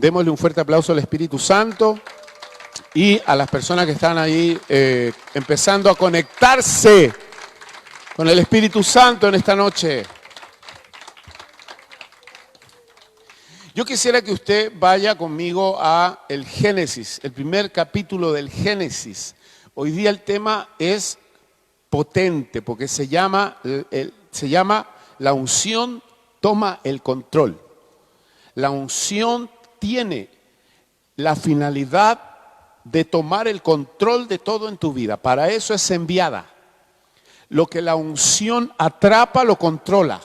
Démosle un fuerte aplauso al Espíritu Santo y a las personas que están ahí empezando a conectarse con el Espíritu Santo en esta noche. Yo quisiera que usted vaya conmigo a el Génesis, el primer capítulo del Génesis. Hoy día el tema es potente porque se llama la unción toma el control. La unción tiene la finalidad de tomar el control de todo en tu vida. Para eso es enviada. Lo que la unción atrapa, lo controla.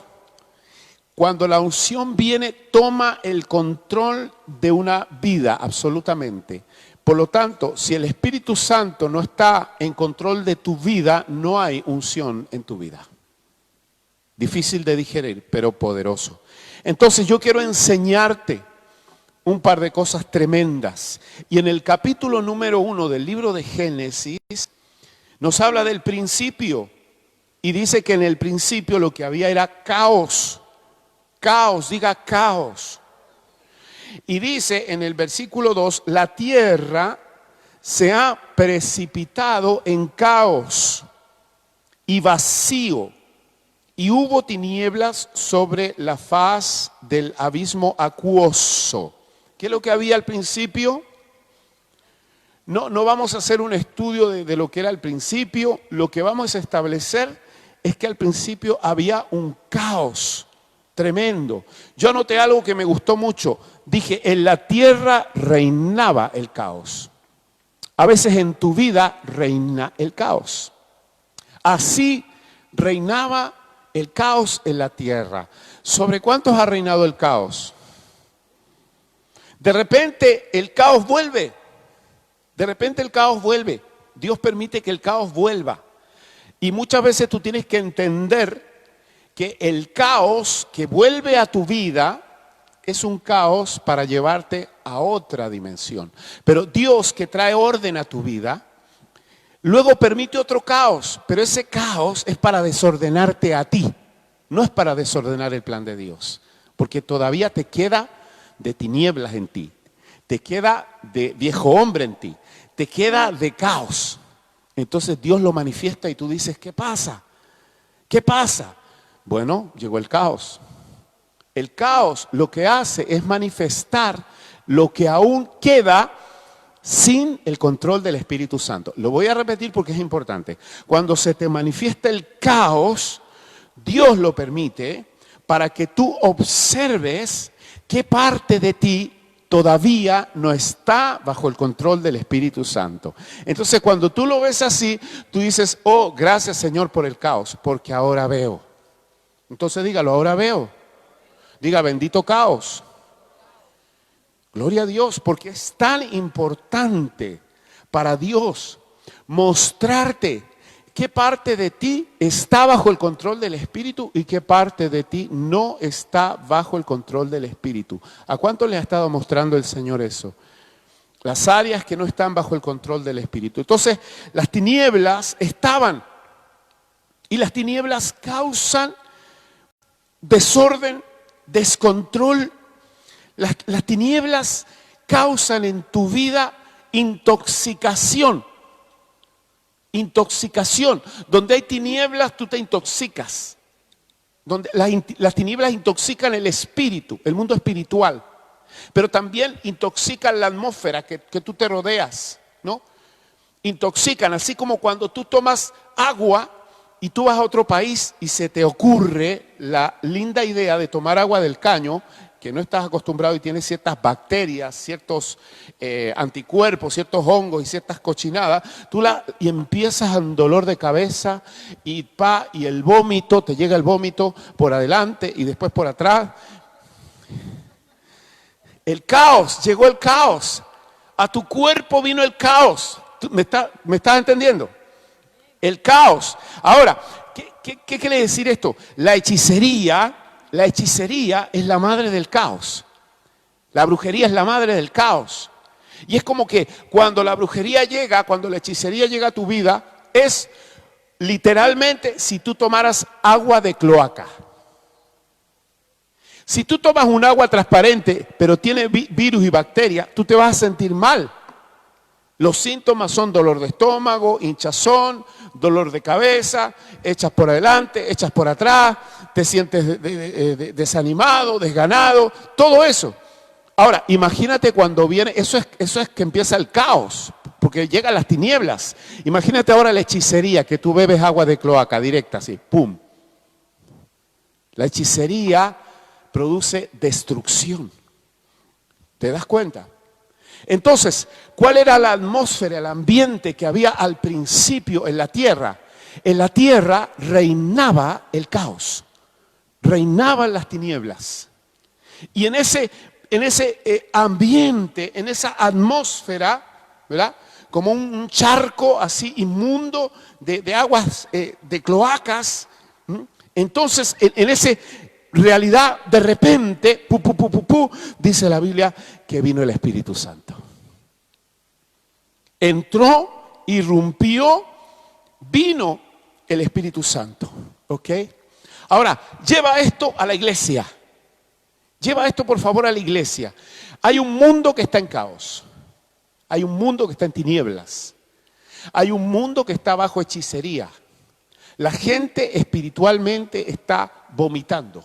Cuando la unción viene, toma el control de una vida, absolutamente. Por lo tanto, si el Espíritu Santo no está en control de tu vida, no hay unción en tu vida. Difícil de digerir, pero poderoso. Entonces yo quiero enseñarte un par de cosas tremendas. Y en el capítulo número 1 del libro de Génesis, nos habla del principio. Y dice que en el principio lo que había era caos. Caos, diga caos. Y dice en el versículo 2, la tierra se ha precipitado en caos y vacío. Y hubo tinieblas sobre la faz del abismo acuoso. ¿Qué es lo que había al principio? No vamos a hacer un estudio de lo que era al principio. Lo que vamos a establecer es que al principio había un caos tremendo. Yo anoté algo que me gustó mucho. Dije, en la tierra reinaba el caos. A veces en tu vida reina el caos. Así reinaba el caos en la tierra. ¿Sobre cuántos ha reinado el caos? De repente el caos vuelve. De repente el caos vuelve. Dios permite que el caos vuelva. Y muchas veces tú tienes que entender que el caos que vuelve a tu vida es un caos para llevarte a otra dimensión. Pero Dios que trae orden a tu vida, luego permite otro caos, pero ese caos es para desordenarte a ti, no es para desordenar el plan de Dios, porque todavía te queda de tinieblas en ti, te queda de viejo hombre en ti, te queda de caos. Entonces Dios lo manifiesta y tú dices, ¿qué pasa? ¿Qué pasa? Bueno, llegó el caos. El caos lo que hace es manifestar lo que aún queda sin el control del Espíritu Santo. Lo voy a repetir porque es importante. Cuando se te manifiesta el caos, Dios lo permite para que tú observes qué parte de ti todavía no está bajo el control del Espíritu Santo. Entonces cuando tú lo ves así, tú dices, oh, gracias Señor por el caos, porque ahora veo. Entonces dígalo, ahora veo. Diga, bendito caos. Gloria a Dios, porque es tan importante para Dios mostrarte qué parte de ti está bajo el control del Espíritu y qué parte de ti no está bajo el control del Espíritu. ¿A cuánto le ha estado mostrando el Señor eso? Las áreas que no están bajo el control del Espíritu. Entonces, las tinieblas estaban y las tinieblas causan desorden, descontrol. Las tinieblas causan en tu vida intoxicación. Intoxicación. Donde hay tinieblas, tú te intoxicas. Donde las tinieblas intoxican el espíritu, el mundo espiritual. Pero también intoxican la atmósfera que tú te rodeas, ¿no? Intoxican, así como cuando tú tomas agua y tú vas a otro país y se te ocurre la linda idea de tomar agua del caño, que no estás acostumbrado y tienes ciertas bacterias, ciertos anticuerpos, ciertos hongos y ciertas cochinadas, y empiezas un dolor de cabeza y el vómito, te llega el vómito por adelante y después por atrás. El caos, llegó el caos. A tu cuerpo vino el caos. ¿Me estás entendiendo? El caos. Ahora, ¿qué quiere decir esto? La hechicería es la madre del caos. La brujería es la madre del caos. Y es como que cuando la brujería llega, cuando la hechicería llega a tu vida, es literalmente si tú tomaras agua de cloaca. Si tú tomas un agua transparente, pero tiene virus y bacterias, tú te vas a sentir mal. Los síntomas son dolor de estómago, hinchazón, dolor de cabeza, echas por adelante, echas por atrás, te sientes desanimado, desganado, todo eso. Ahora, imagínate cuando viene, eso es que empieza el caos, porque llegan las tinieblas. Imagínate ahora la hechicería, que tú bebes agua de cloaca directa, así, ¡pum! La hechicería produce destrucción. ¿Te das cuenta? Entonces, ¿cuál era la atmósfera, el ambiente que había al principio en la tierra? En la tierra reinaba el caos, reinaban las tinieblas. Y en ese ambiente, en esa atmósfera, ¿verdad? Como un charco así inmundo de aguas, de cloacas. Entonces, en esa realidad, de repente, dice la Biblia que vino el Espíritu Santo. Entró, irrumpió, vino el Espíritu Santo. ¿Ok? Ahora, lleva esto a la iglesia. Lleva esto, por favor, a la iglesia. Hay un mundo que está en caos. Hay un mundo que está en tinieblas. Hay un mundo que está bajo hechicería. La gente espiritualmente está vomitando.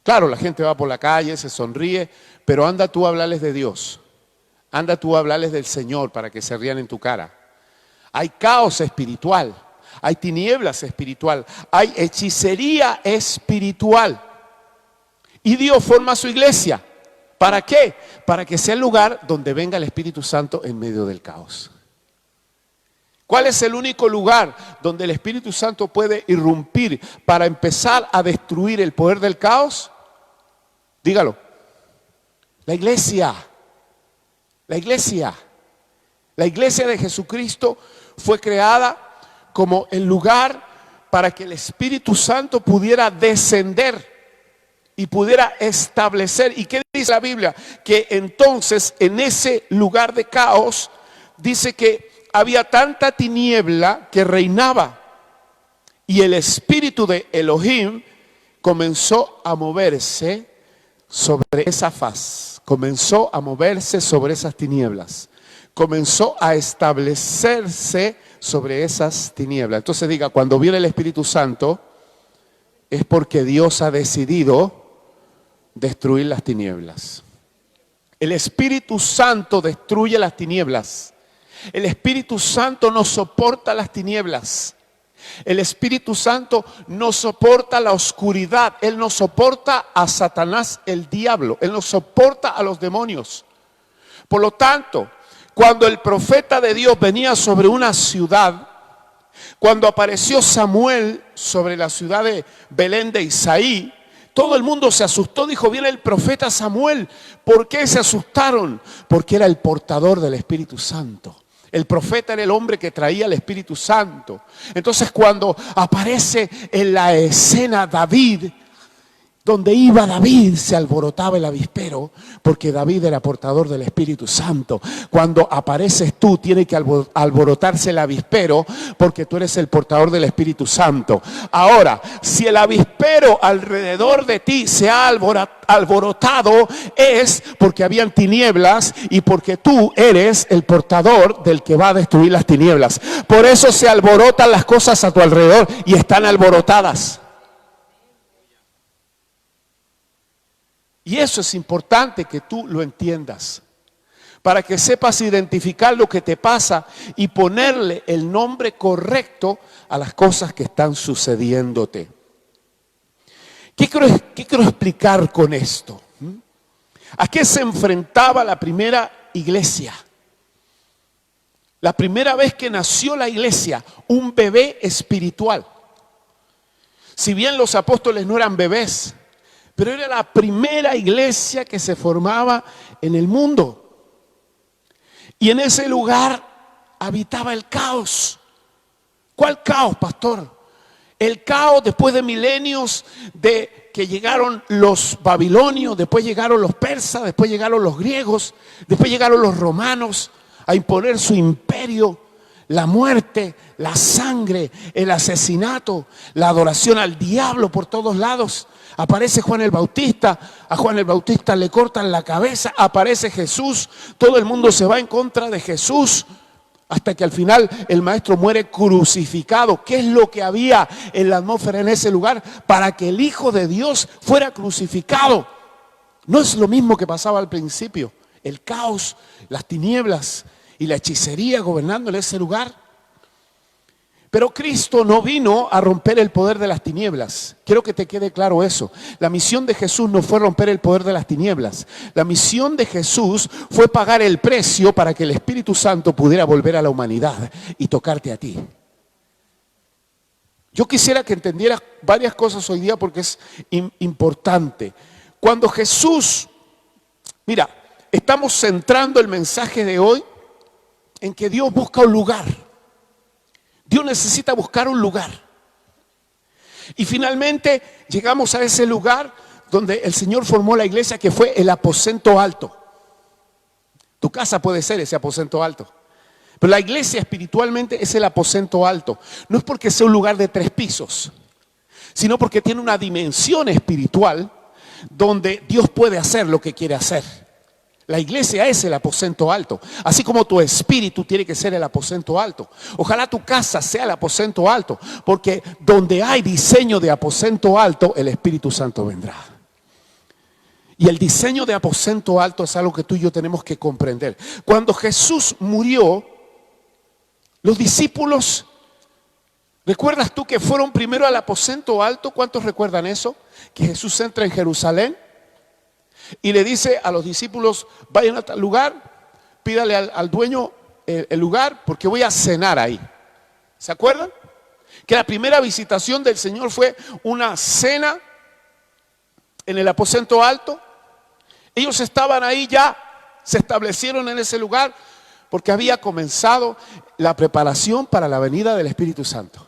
Claro, la gente va por la calle, se sonríe, pero anda tú a hablarles de Dios. Anda tú a hablarles del Señor para que se rían en tu cara. Hay caos espiritual. Hay tinieblas espiritual. Hay hechicería espiritual. Y Dios forma su iglesia. ¿Para qué? Para que sea el lugar donde venga el Espíritu Santo en medio del caos. ¿Cuál es el único lugar donde el Espíritu Santo puede irrumpir para empezar a destruir el poder del caos? Dígalo. La iglesia. La iglesia. La iglesia de Jesucristo fue creada como el lugar para que el Espíritu Santo pudiera descender y pudiera establecer. ¿Y qué dice la Biblia? Que entonces en ese lugar de caos dice que había tanta tiniebla que reinaba y el espíritu de Elohim comenzó a moverse sobre esa faz, comenzó a moverse sobre esas tinieblas, comenzó a establecerse sobre esas tinieblas. Entonces diga, cuando viene el Espíritu Santo es porque Dios ha decidido destruir las tinieblas. El Espíritu Santo destruye las tinieblas. El Espíritu Santo no soporta las tinieblas. El Espíritu Santo no soporta la oscuridad. Él no soporta a Satanás, el diablo. Él no soporta a los demonios. Por lo tanto, cuando el profeta de Dios venía sobre una ciudad, cuando apareció Samuel sobre la ciudad de Belén de Isaí, todo el mundo se asustó, dijo, viene el profeta Samuel. ¿Por qué se asustaron? Porque era el portador del Espíritu Santo. El profeta era el hombre que traía el Espíritu Santo. Entonces cuando aparece en la escena David, donde iba David se alborotaba el avispero, porque David era portador del Espíritu Santo. Cuando apareces tú tiene que alborotarse el avispero, porque tú eres el portador del Espíritu Santo. Ahora, si el avispero alrededor de ti se ha alborotado, es porque habían tinieblas y porque tú eres el portador del que va a destruir las tinieblas. Por eso se alborotan las cosas a tu alrededor y están alborotadas. Y eso es importante que tú lo entiendas, para que sepas identificar lo que te pasa y ponerle el nombre correcto a las cosas que están sucediéndote. ¿Qué quiero explicar con esto? ¿A qué se enfrentaba la primera iglesia? La primera vez que nació la iglesia, un bebé espiritual. Si bien los apóstoles no eran bebés, pero era la primera iglesia que se formaba en el mundo. Y en ese lugar habitaba el caos. ¿Cuál caos, pastor? El caos después de milenios de que llegaron los babilonios, después llegaron los persas, después llegaron los griegos, después llegaron los romanos a imponer su imperio. la muerte, la sangre, el asesinato, la adoración al diablo por todos lados. Aparece Juan el Bautista, a Juan el Bautista le cortan la cabeza, aparece Jesús, todo el mundo se va en contra de Jesús, hasta que al final el maestro muere crucificado. ¿Qué es lo que había en la atmósfera en ese lugar para que el Hijo de Dios fuera crucificado? No es lo mismo que pasaba al principio, el caos, las tinieblas y la hechicería gobernando en ese lugar. Pero Cristo no vino a romper el poder de las tinieblas. Quiero que te quede claro eso. La misión de Jesús no fue romper el poder de las tinieblas. La misión de Jesús fue pagar el precio para que el Espíritu Santo pudiera volver a la humanidad y tocarte a ti. Yo quisiera que entendieras varias cosas hoy día porque es importante. Cuando Jesús, mira, estamos centrando el mensaje de hoy en que Dios busca un lugar. Dios necesita buscar un lugar. Y finalmente llegamos a ese lugar donde el Señor formó la iglesia, que fue el aposento alto. Tu casa puede ser ese aposento alto. Pero la iglesia espiritualmente es el aposento alto. No es porque sea un lugar de 3 pisos, sino porque tiene una dimensión espiritual donde Dios puede hacer lo que quiere hacer. La iglesia es el aposento alto, así como tu espíritu tiene que ser el aposento alto. Ojalá tu casa sea el aposento alto, porque donde hay diseño de aposento alto, el Espíritu Santo vendrá. Y el diseño de aposento alto es algo que tú y yo tenemos que comprender. Cuando Jesús murió, los discípulos, ¿recuerdas tú que fueron primero al aposento alto? ¿Cuántos recuerdan eso? Que Jesús entra en Jerusalén y le dice a los discípulos: vayan a tal lugar, pídale al dueño el lugar porque voy a cenar ahí. ¿Se acuerdan? Que la primera visitación del Señor fue una cena en el aposento alto. Ellos estaban ahí ya, se establecieron en ese lugar porque había comenzado la preparación para la venida del Espíritu Santo.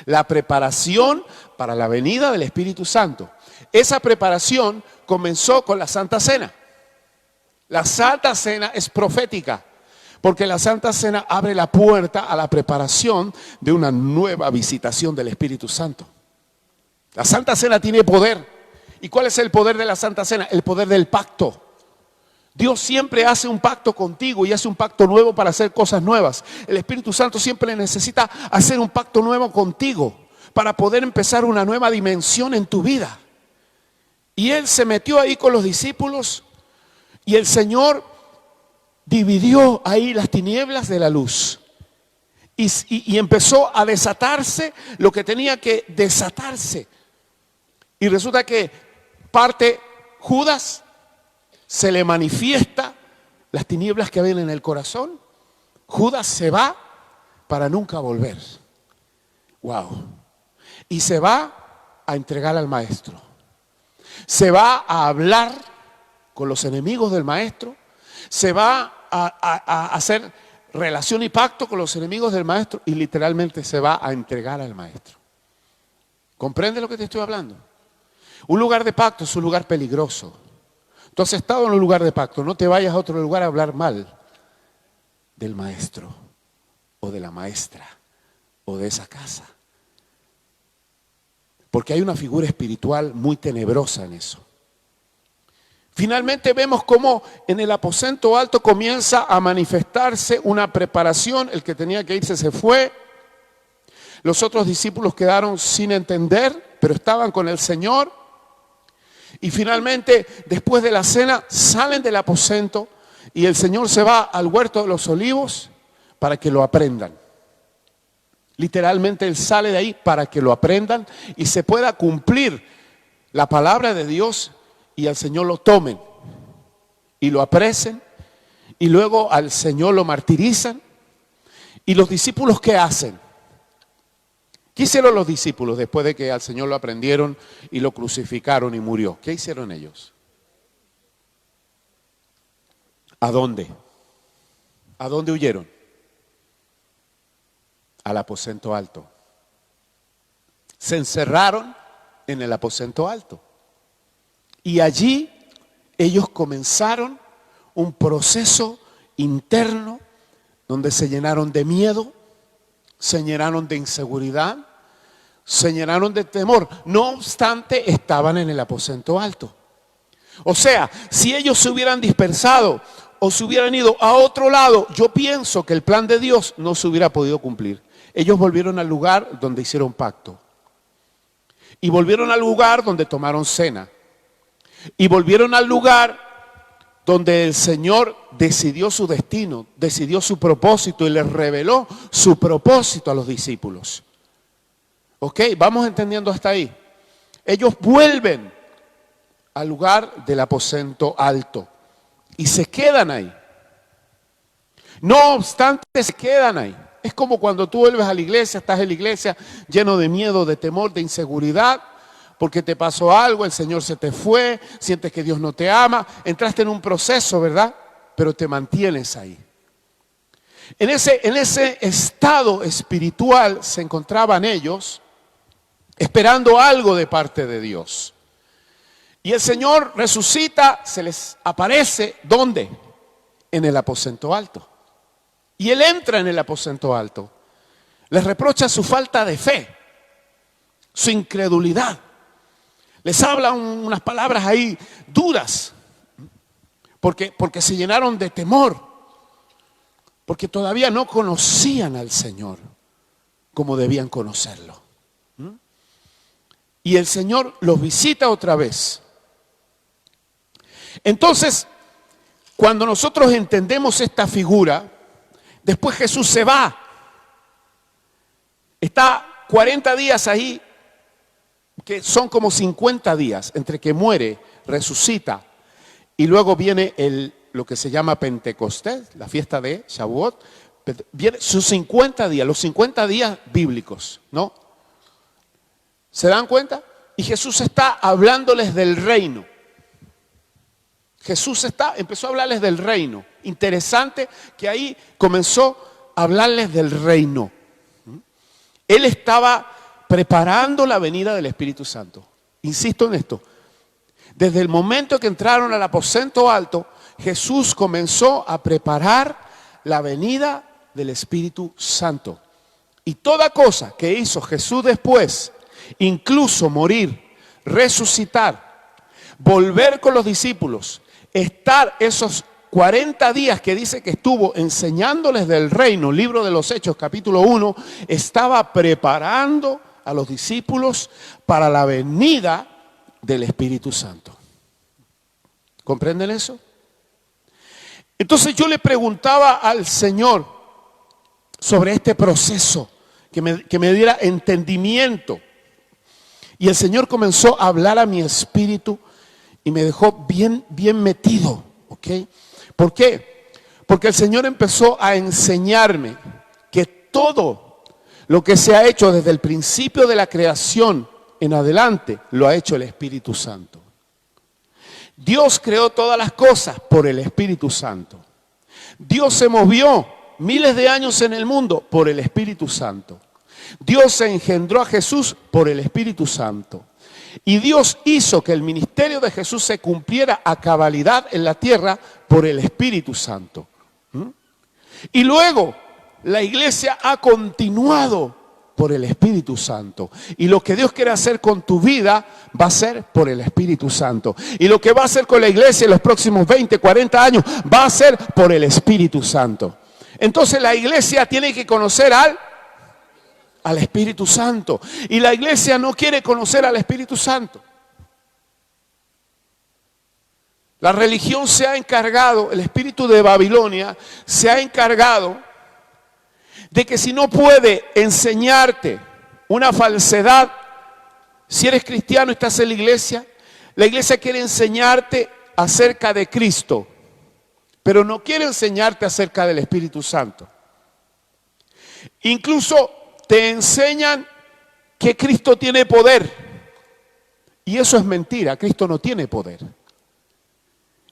La preparación para la venida del Espíritu Santo. Esa preparación comenzó con la Santa Cena. La Santa Cena es profética, porque la Santa Cena abre la puerta a la preparación de una nueva visitación del Espíritu Santo. La Santa Cena tiene poder. ¿Y cuál es el poder de la Santa Cena? El poder del pacto. Dios siempre hace un pacto contigo y hace un pacto nuevo para hacer cosas nuevas. El Espíritu Santo siempre necesita hacer un pacto nuevo contigo para poder empezar una nueva dimensión en tu vida. Y Él se metió ahí con los discípulos y el Señor dividió ahí las tinieblas de la luz. Y empezó a desatarse lo que tenía que desatarse. Y resulta que parte Judas, se le manifiesta las tinieblas que habían en el corazón. Judas se va para nunca volver. Wow. Y se va a entregar al maestro. Se va a hablar con los enemigos del maestro. Se va a hacer relación y pacto con los enemigos del maestro. Y literalmente se va a entregar al maestro. ¿Comprende lo que te estoy hablando? Un lugar de pacto es un lugar peligroso. Tú has estado en un lugar de pacto. No te vayas a otro lugar a hablar mal del maestro o de la maestra o de esa casa. Porque hay una figura espiritual muy tenebrosa en eso. Finalmente vemos cómo en el aposento alto comienza a manifestarse una preparación. El que tenía que irse se fue. Los otros discípulos quedaron sin entender, pero estaban con el Señor. Y finalmente, después de la cena, salen del aposento y el Señor se va al huerto de los olivos para que lo aprendan. Literalmente Él sale de ahí para que lo aprendan y se pueda cumplir la palabra de Dios y al Señor lo tomen y lo apresen y luego al Señor lo martirizan. ¿Y los discípulos qué hacen? ¿Qué hicieron los discípulos después de que al Señor lo aprendieron y lo crucificaron y murió? ¿Qué hicieron ellos? ¿A dónde? ¿A dónde huyeron? Al aposento alto. Se encerraron en el aposento alto. Y allí ellos comenzaron un proceso interno donde se llenaron de miedo, se llenaron de inseguridad, se llenaron de temor. No obstante, estaban en el aposento alto. O sea, si ellos se hubieran dispersado o se hubieran ido a otro lado, yo pienso que el plan de Dios no se hubiera podido cumplir. Ellos volvieron al lugar donde hicieron pacto. Y volvieron al lugar donde tomaron cena. Y volvieron al lugar donde el Señor decidió su destino, decidió su propósito y les reveló su propósito a los discípulos. ¿Ok? Vamos entendiendo hasta ahí. Ellos vuelven al lugar del aposento alto y se quedan ahí. No obstante, se quedan ahí. Es como cuando tú vuelves a la iglesia, estás en la iglesia lleno de miedo, de temor, de inseguridad, porque te pasó algo, el Señor se te fue, sientes que Dios no te ama, entraste en un proceso, ¿verdad? Pero te mantienes ahí. En ese estado espiritual se encontraban ellos esperando algo de parte de Dios. Y el Señor resucita, se les aparece, ¿dónde? En el aposento alto. Y Él entra en el aposento alto. Les reprocha su falta de fe, su incredulidad. Les habla unas palabras ahí duras, porque se llenaron de temor, porque todavía no conocían al Señor como debían conocerlo. Y el Señor los visita otra vez. Entonces, cuando nosotros entendemos esta figura, después Jesús se va. Está 40 días ahí, que son como 50 días, entre que muere, resucita, y luego viene lo que se llama Pentecostés, la fiesta de Shavuot. Viene sus 50 días, los 50 días bíblicos, ¿no? ¿Se dan cuenta? Y Jesús está hablándoles del reino. Jesús empezó a hablarles del reino. Interesante que ahí comenzó a hablarles del reino. Él estaba preparando la venida del Espíritu Santo. Insisto en esto. Desde el momento que entraron al aposento alto, Jesús comenzó a preparar la venida del Espíritu Santo. Y toda cosa que hizo Jesús después, incluso morir, resucitar, volver con los discípulos, estar esos 40 días que dice que estuvo enseñándoles del reino, libro de los Hechos, capítulo 1, estaba preparando a los discípulos para la venida del Espíritu Santo. ¿Comprenden eso? Entonces yo le preguntaba al Señor sobre este proceso, que me diera entendimiento. Y el Señor comenzó a hablar a mi espíritu y me dejó bien metido, ¿ok? ¿Por qué? Porque el Señor empezó a enseñarme que todo lo que se ha hecho desde el principio de la creación en adelante, lo ha hecho el Espíritu Santo. Dios creó todas las cosas por el Espíritu Santo. Dios se movió miles de años en el mundo por el Espíritu Santo. Dios engendró a Jesús por el Espíritu Santo. Y Dios hizo que el ministerio de Jesús se cumpliera a cabalidad en la tierra por el Espíritu Santo. Y luego la iglesia ha continuado por el Espíritu Santo. Y lo que Dios quiere hacer con tu vida va a ser por el Espíritu Santo. Y lo que va a hacer con la iglesia en los próximos 20, 40 años va a ser por el Espíritu Santo. Entonces la iglesia tiene que conocer al Espíritu Santo. Y la iglesia no quiere conocer al Espíritu Santo. La religión se ha encargado, el espíritu de Babilonia se ha encargado de que si no puede enseñarte una falsedad, si eres cristiano y estás en la iglesia quiere enseñarte acerca de Cristo, pero no quiere enseñarte acerca del Espíritu Santo. Incluso te enseñan que Cristo tiene poder, y eso es mentira, Cristo no tiene poder.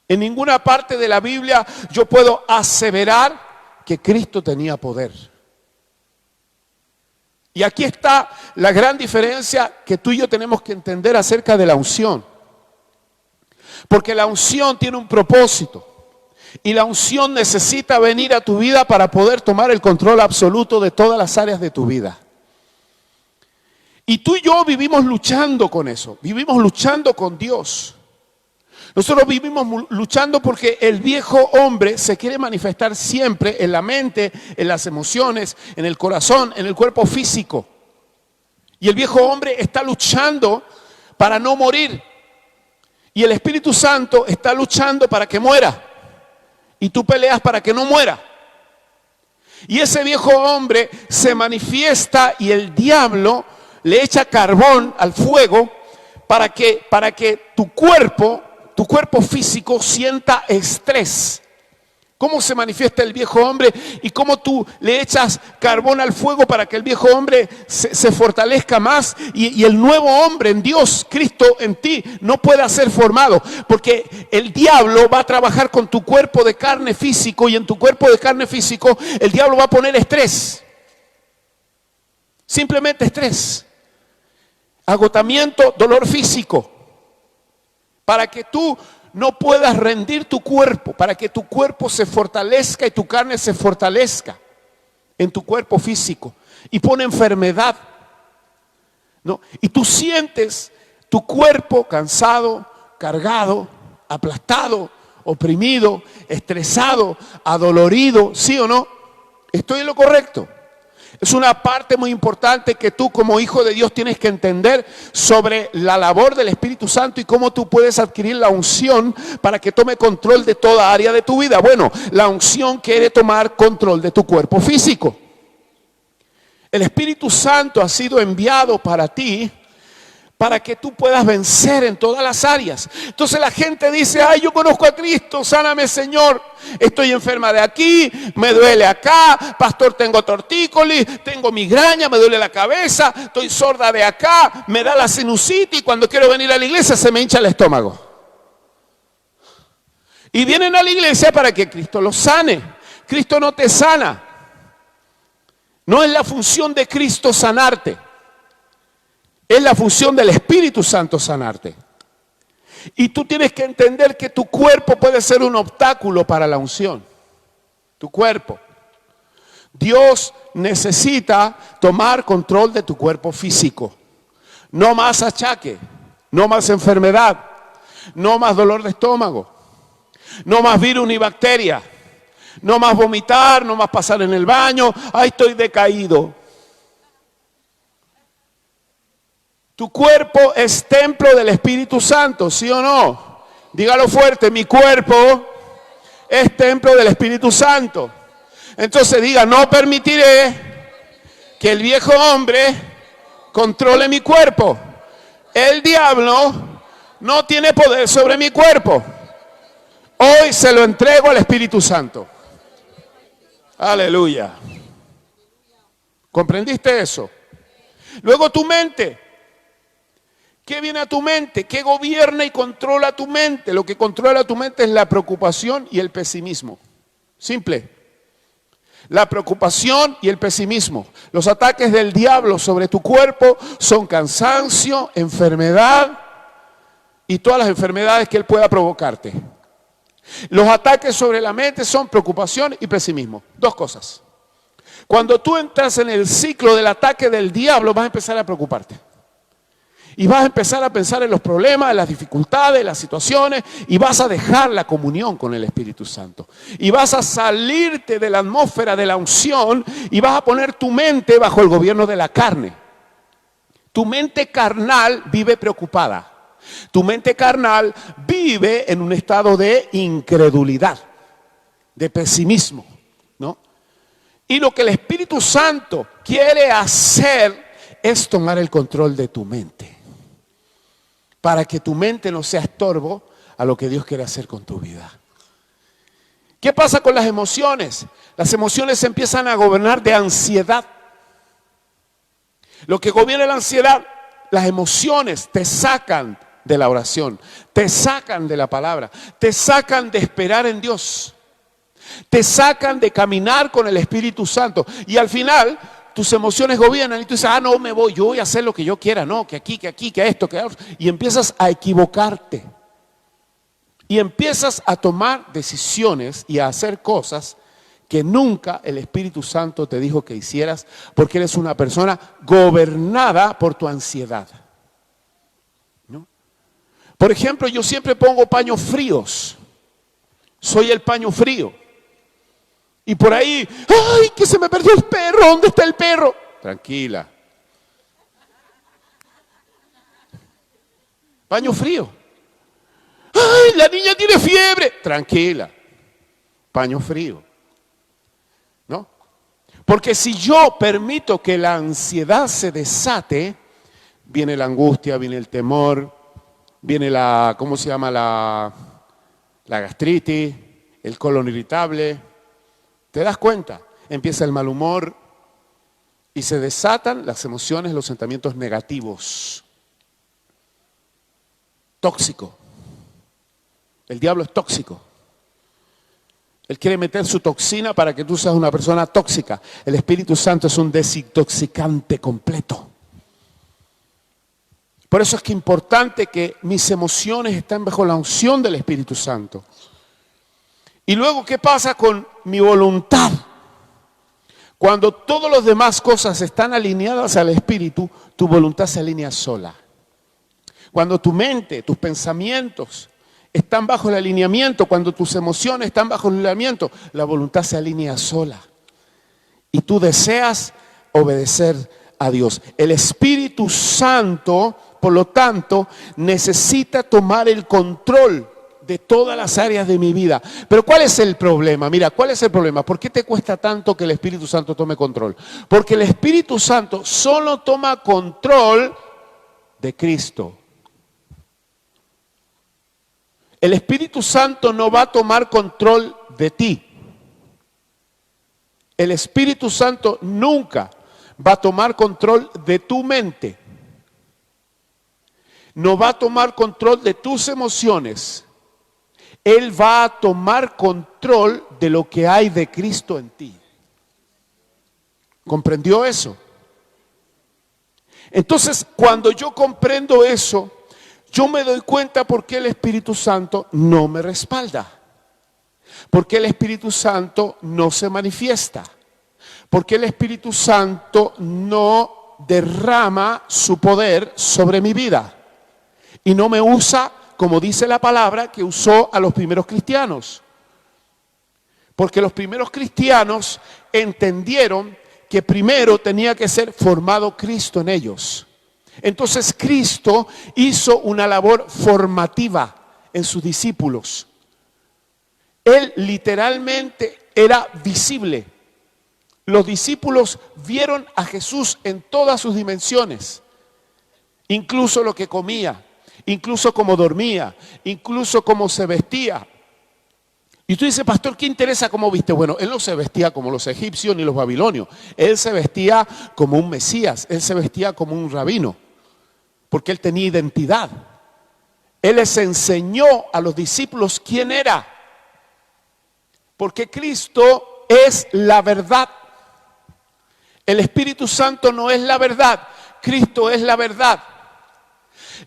En ninguna parte de la Biblia yo puedo aseverar que Cristo tenía poder. Y aquí está la gran diferencia que tú y yo tenemos que entender acerca de la unción. Porque la unción tiene un propósito. Y la unción necesita venir a tu vida para poder tomar el control absoluto de todas las áreas de tu vida. Y tú y yo vivimos luchando con eso, vivimos luchando con Dios. Nosotros vivimos luchando porque el viejo hombre se quiere manifestar siempre en la mente, en las emociones, en el corazón, en el cuerpo físico. Y el viejo hombre está luchando para no morir. Y el Espíritu Santo está luchando para que muera. Y tú peleas para que no muera. Y ese viejo hombre se manifiesta y el diablo le echa carbón al fuego para que tu cuerpo físico sienta estrés. ¿Cómo se manifiesta el viejo hombre? Y cómo tú le echas carbón al fuego para que el viejo hombre se fortalezca más y el nuevo hombre en Dios, Cristo en ti, no pueda ser formado. Porque el diablo va a trabajar con tu cuerpo de carne físico y en tu cuerpo de carne físico el diablo va a poner estrés. Simplemente estrés. Agotamiento, dolor físico. Para que tú no puedas rendir tu cuerpo, para que tu cuerpo se fortalezca y tu carne se fortalezca en tu cuerpo físico. Y pone enfermedad, ¿no? Y tú sientes tu cuerpo cansado, cargado, aplastado, oprimido, estresado, adolorido, ¿sí o no? ¿Estoy en lo correcto? Es una parte muy importante que tú como hijo de Dios tienes que entender sobre la labor del Espíritu Santo y cómo tú puedes adquirir la unción para que tome control de toda área de tu vida. Bueno, la unción quiere tomar control de tu cuerpo físico. El Espíritu Santo ha sido enviado para ti para que tú puedas vencer en todas las áreas. Entonces la gente dice, ay, yo conozco a Cristo, sáname Señor. Estoy enferma de aquí, me duele acá, pastor, tengo tortícolis, tengo migraña, me duele la cabeza, estoy sorda de acá, me da la sinusitis y cuando quiero venir a la iglesia se me hincha el estómago. Y vienen a la iglesia para que Cristo los sane. Cristo no te sana. No es la función de Cristo sanarte. Es la función del Espíritu Santo sanarte. Y tú tienes que entender que tu cuerpo puede ser un obstáculo para la unción. Tu cuerpo. Dios necesita tomar control de tu cuerpo físico. No más achaque, no más enfermedad, no más dolor de estómago, no más virus ni bacteria, no más vomitar, no más pasar en el baño, ay, estoy decaído. Tu cuerpo es templo del Espíritu Santo, ¿sí o no? Dígalo fuerte, mi cuerpo es templo del Espíritu Santo. Entonces diga, no permitiré que el viejo hombre controle mi cuerpo. El diablo no tiene poder sobre mi cuerpo. Hoy se lo entrego al Espíritu Santo. Aleluya. ¿Comprendiste eso? Luego tu mente. ¿Qué viene a tu mente? ¿Qué gobierna y controla tu mente? Lo que controla tu mente es la preocupación y el pesimismo. Simple. La preocupación y el pesimismo. Los ataques del diablo sobre tu cuerpo son cansancio, enfermedad y todas las enfermedades que él pueda provocarte. Los ataques sobre la mente son preocupación y pesimismo. Dos cosas. Cuando tú entras en el ciclo del ataque del diablo, vas a empezar a preocuparte. Y vas a empezar a pensar en los problemas, en las dificultades, en las situaciones, y vas a dejar la comunión con el Espíritu Santo. Y vas a salirte de la atmósfera de la unción y vas a poner tu mente bajo el gobierno de la carne. Tu mente carnal vive preocupada. Tu mente carnal vive en un estado de incredulidad, de pesimismo, ¿no? Y lo que el Espíritu Santo quiere hacer es tomar el control de tu mente. Para que tu mente no sea estorbo a lo que Dios quiere hacer con tu vida. ¿Qué pasa con las emociones? Las emociones se empiezan a gobernar de ansiedad. Lo que gobierna la ansiedad, las emociones te sacan de la oración, te sacan de la palabra, te sacan de esperar en Dios, te sacan de caminar con el Espíritu Santo. Y al final tus emociones gobiernan y tú dices, no me voy, yo voy a hacer lo que yo quiera, no, que aquí, que esto, que otro. Y empiezas a equivocarte. Y empiezas a tomar decisiones y a hacer cosas que nunca el Espíritu Santo te dijo que hicieras, porque eres una persona gobernada por tu ansiedad, ¿no? Por ejemplo, yo siempre pongo paños fríos. Soy el paño frío. Y por ahí, ¡ay, que se me perdió el perro! ¿Dónde está el perro? Tranquila. Paño frío. ¡Ay, la niña tiene fiebre! Tranquila. Paño frío. ¿No? Porque si yo permito que la ansiedad se desate, viene la angustia, viene el temor, viene la, ¿cómo se llama? La gastritis, el colon irritable. ¿Te das cuenta? Empieza el mal humor y se desatan las emociones, los sentimientos negativos. Tóxico. El diablo es tóxico. Él quiere meter su toxina para que tú seas una persona tóxica. El Espíritu Santo es un desintoxicante completo. Por eso es que es importante que mis emociones estén bajo la unción del Espíritu Santo. Y luego, ¿qué pasa con mi voluntad? Cuando todas las demás cosas están alineadas al Espíritu, tu voluntad se alinea sola. Cuando tu mente, tus pensamientos están bajo el alineamiento, cuando tus emociones están bajo el alineamiento, la voluntad se alinea sola. Y tú deseas obedecer a Dios. El Espíritu Santo, por lo tanto, necesita tomar el control de todas las áreas de mi vida. Pero ¿cuál es el problema? Mira, ¿cuál es el problema? ¿Por qué te cuesta tanto que el Espíritu Santo tome control? Porque el Espíritu Santo solo toma control de Cristo. El Espíritu Santo no va a tomar control de ti. El Espíritu Santo nunca va a tomar control de tu mente. No va a tomar control de tus emociones. Él va a tomar control de lo que hay de Cristo en ti. ¿Comprendió eso? Entonces, cuando yo comprendo eso, yo me doy cuenta por qué el Espíritu Santo no me respalda. Por qué el Espíritu Santo no se manifiesta. Por qué el Espíritu Santo no derrama su poder sobre mi vida. Y no me usa, como dice la palabra, que usó a los primeros cristianos. Porque los primeros cristianos entendieron que primero tenía que ser formado Cristo en ellos. Entonces Cristo hizo una labor formativa en sus discípulos. Él literalmente era visible. Los discípulos vieron a Jesús en todas sus dimensiones. Incluso lo que comía, incluso cómo dormía, incluso cómo se vestía. Y tú dices, pastor, ¿qué interesa cómo viste? Bueno, él no se vestía como los egipcios ni los babilonios. Él se vestía como un Mesías, él se vestía como un rabino. Porque él tenía identidad. Él les enseñó a los discípulos quién era. Porque Cristo es la verdad. El Espíritu Santo no es la verdad. Cristo es la verdad.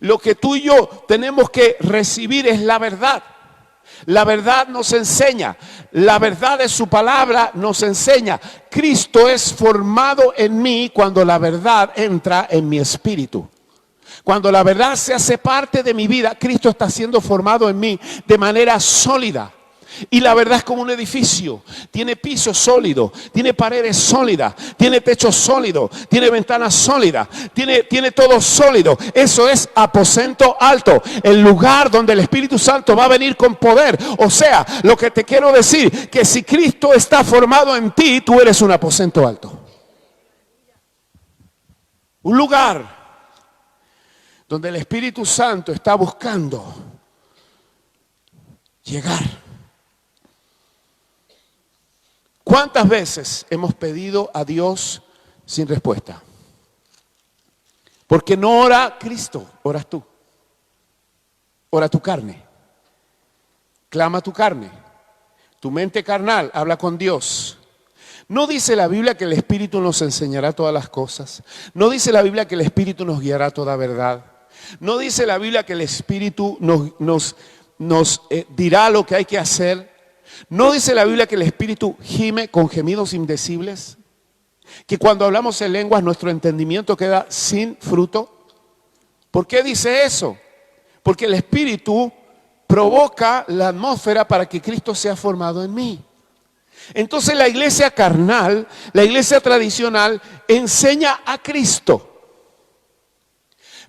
Lo que tú y yo tenemos que recibir es la verdad. La verdad nos enseña. La verdad de su palabra nos enseña. Cristo es formado en mí cuando la verdad entra en mi espíritu. Cuando la verdad se hace parte de mi vida, Cristo está siendo formado en mí de manera sólida. Y la verdad es como un edificio. Tiene piso sólido, tiene paredes sólidas, tiene techo sólido, tiene ventanas sólidas, tiene todo sólido. Eso es aposento alto, el lugar donde el Espíritu Santo va a venir con poder. O sea, lo que te quiero decir, que si Cristo está formado en ti, tú eres un aposento alto. Un lugar donde el Espíritu Santo está buscando llegar. ¿Cuántas veces hemos pedido a Dios sin respuesta? Porque no ora Cristo, oras tú. Ora tu carne. Clama tu carne. Tu mente carnal habla con Dios. ¿No dice la Biblia que el Espíritu nos enseñará todas las cosas? ¿No dice la Biblia que el Espíritu nos guiará a toda verdad? ¿No dice la Biblia que el Espíritu nos nos dirá lo que hay que hacer. ¿No dice la Biblia que el Espíritu gime con gemidos indecibles? Que cuando hablamos en lenguas nuestro entendimiento queda sin fruto. ¿Por qué dice eso? Porque el Espíritu provoca la atmósfera para que Cristo sea formado en mí. Entonces la iglesia carnal, la iglesia tradicional, enseña a Cristo.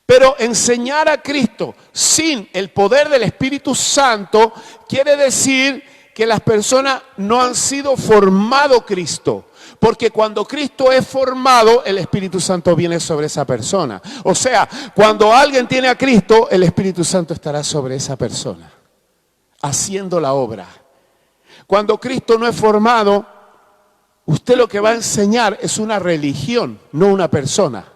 Pero enseñar a Cristo sin el poder del Espíritu Santo quiere decir que las personas no han sido formado Cristo. Porque cuando Cristo es formado, el Espíritu Santo viene sobre esa persona. O sea, cuando alguien tiene a Cristo, el Espíritu Santo estará sobre esa persona, haciendo la obra. Cuando Cristo no es formado, usted lo que va a enseñar es una religión, no una persona.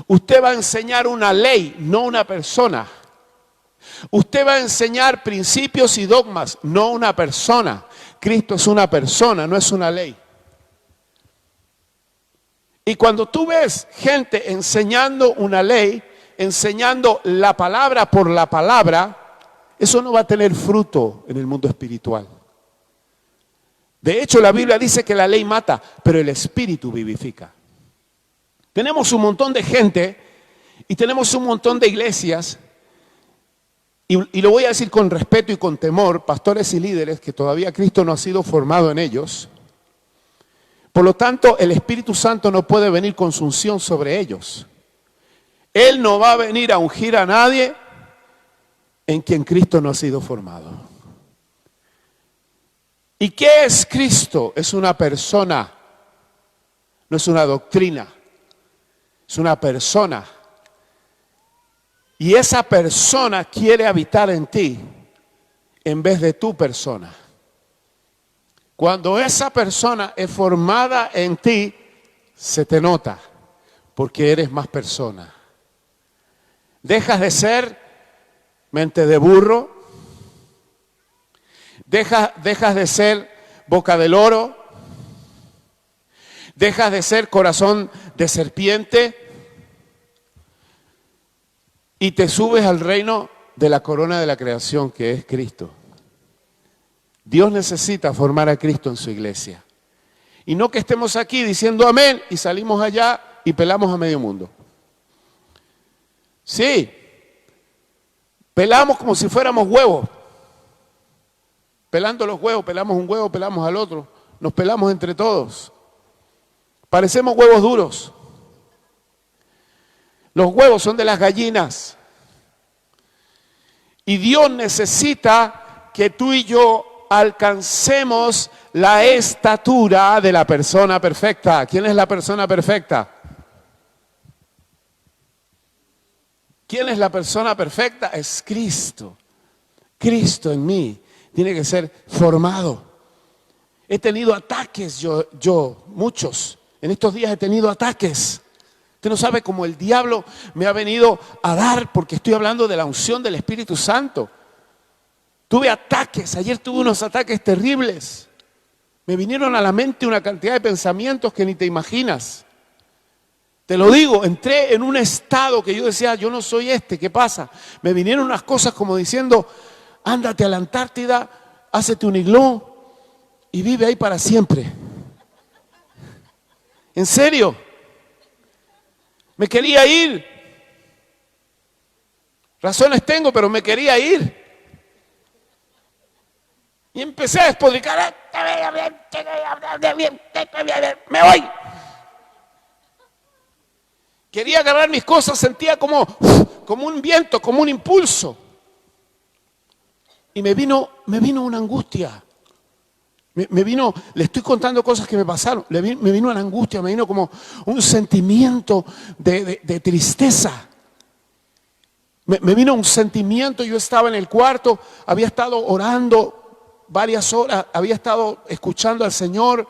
Usted va a enseñar una ley, no una persona. Usted va a enseñar principios y dogmas, no una persona. Cristo es una persona, no es una ley. Y cuando tú ves gente enseñando una ley, enseñando la palabra por la palabra, eso no va a tener fruto en el mundo espiritual. De hecho, la Biblia dice que la ley mata, pero el Espíritu vivifica. Tenemos un montón de gente y tenemos un montón de iglesias, y lo voy a decir con respeto y con temor, pastores y líderes que todavía Cristo no ha sido formado en ellos. Por lo tanto, el Espíritu Santo no puede venir con su unción sobre ellos. Él no va a venir a ungir a nadie en quien Cristo no ha sido formado. ¿Y qué es Cristo? Es una persona, no es una doctrina. Es una persona. Y esa persona quiere habitar en ti en vez de tu persona. Cuando esa persona es formada en ti, se te nota porque eres más persona. Dejas de ser mente de burro, dejas de ser boca del loro, dejas de ser corazón de serpiente y te subes al reino de la corona de la creación que es Cristo. Dios necesita formar a Cristo en su iglesia. Y no que estemos aquí diciendo amén y salimos allá y pelamos a medio mundo. Sí, pelamos como si fuéramos huevos. Pelando los huevos, pelamos un huevo, pelamos al otro. Nos pelamos entre todos. Parecemos huevos duros. Los huevos son de las gallinas. Y Dios necesita que tú y yo alcancemos la estatura de la persona perfecta. ¿Quién es la persona perfecta? ¿Quién es la persona perfecta? Es Cristo. Cristo en mí tiene que ser formado. He tenido ataques, yo muchos. En estos días he tenido ataques. Usted no sabe cómo el diablo me ha venido a dar porque estoy hablando de la unción del Espíritu Santo. Tuve ataques, ayer tuve unos ataques terribles. Me vinieron a la mente una cantidad de pensamientos que ni te imaginas. Te lo digo, entré en un estado que yo decía, yo no soy ¿qué pasa? Me vinieron unas cosas como diciendo, ándate a la Antártida, hácete un iglú y vive ahí para siempre. ¿En serio? Me quería ir. Razones tengo, pero me quería ir. Y empecé a despotricar. Me voy. Quería agarrar mis cosas, sentía como un viento, como un impulso. Y me vino una angustia. Le estoy contando cosas que me pasaron. Me vino una angustia, me vino como un sentimiento de tristeza. Me vino un sentimiento, yo estaba en el cuarto, había estado orando varias horas, había estado escuchando al Señor,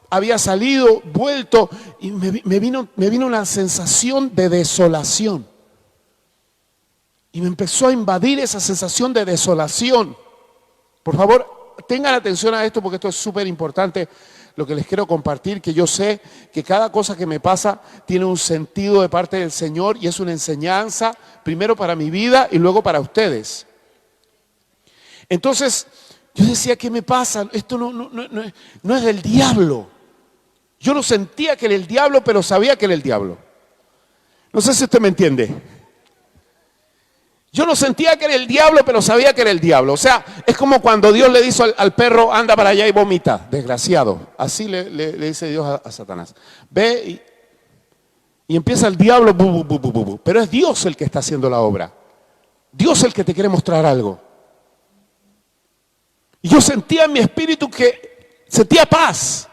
había salido, vuelto, y me vino una sensación de desolación. Y me empezó a invadir esa sensación de desolación. Por favor, tengan atención a esto porque esto es súper importante, lo que les quiero compartir, que yo sé que cada cosa que me pasa tiene un sentido de parte del Señor y es una enseñanza, primero para mi vida y luego para ustedes. Entonces, yo decía, ¿qué me pasa? Esto no es del diablo. Yo no sentía que era el diablo, pero sabía que era el diablo. No sé si usted me entiende. Yo no sentía que era el diablo, pero sabía que era el diablo. O sea, es como cuando Dios le dijo al perro, anda para allá y vomita. Desgraciado. Así le dice Dios a Satanás. Ve y empieza el diablo, bu, bu, bu, bu, bu. Pero es Dios el que está haciendo la obra. Dios es el que te quiere mostrar algo. Y yo sentía en mi espíritu que sentía paz.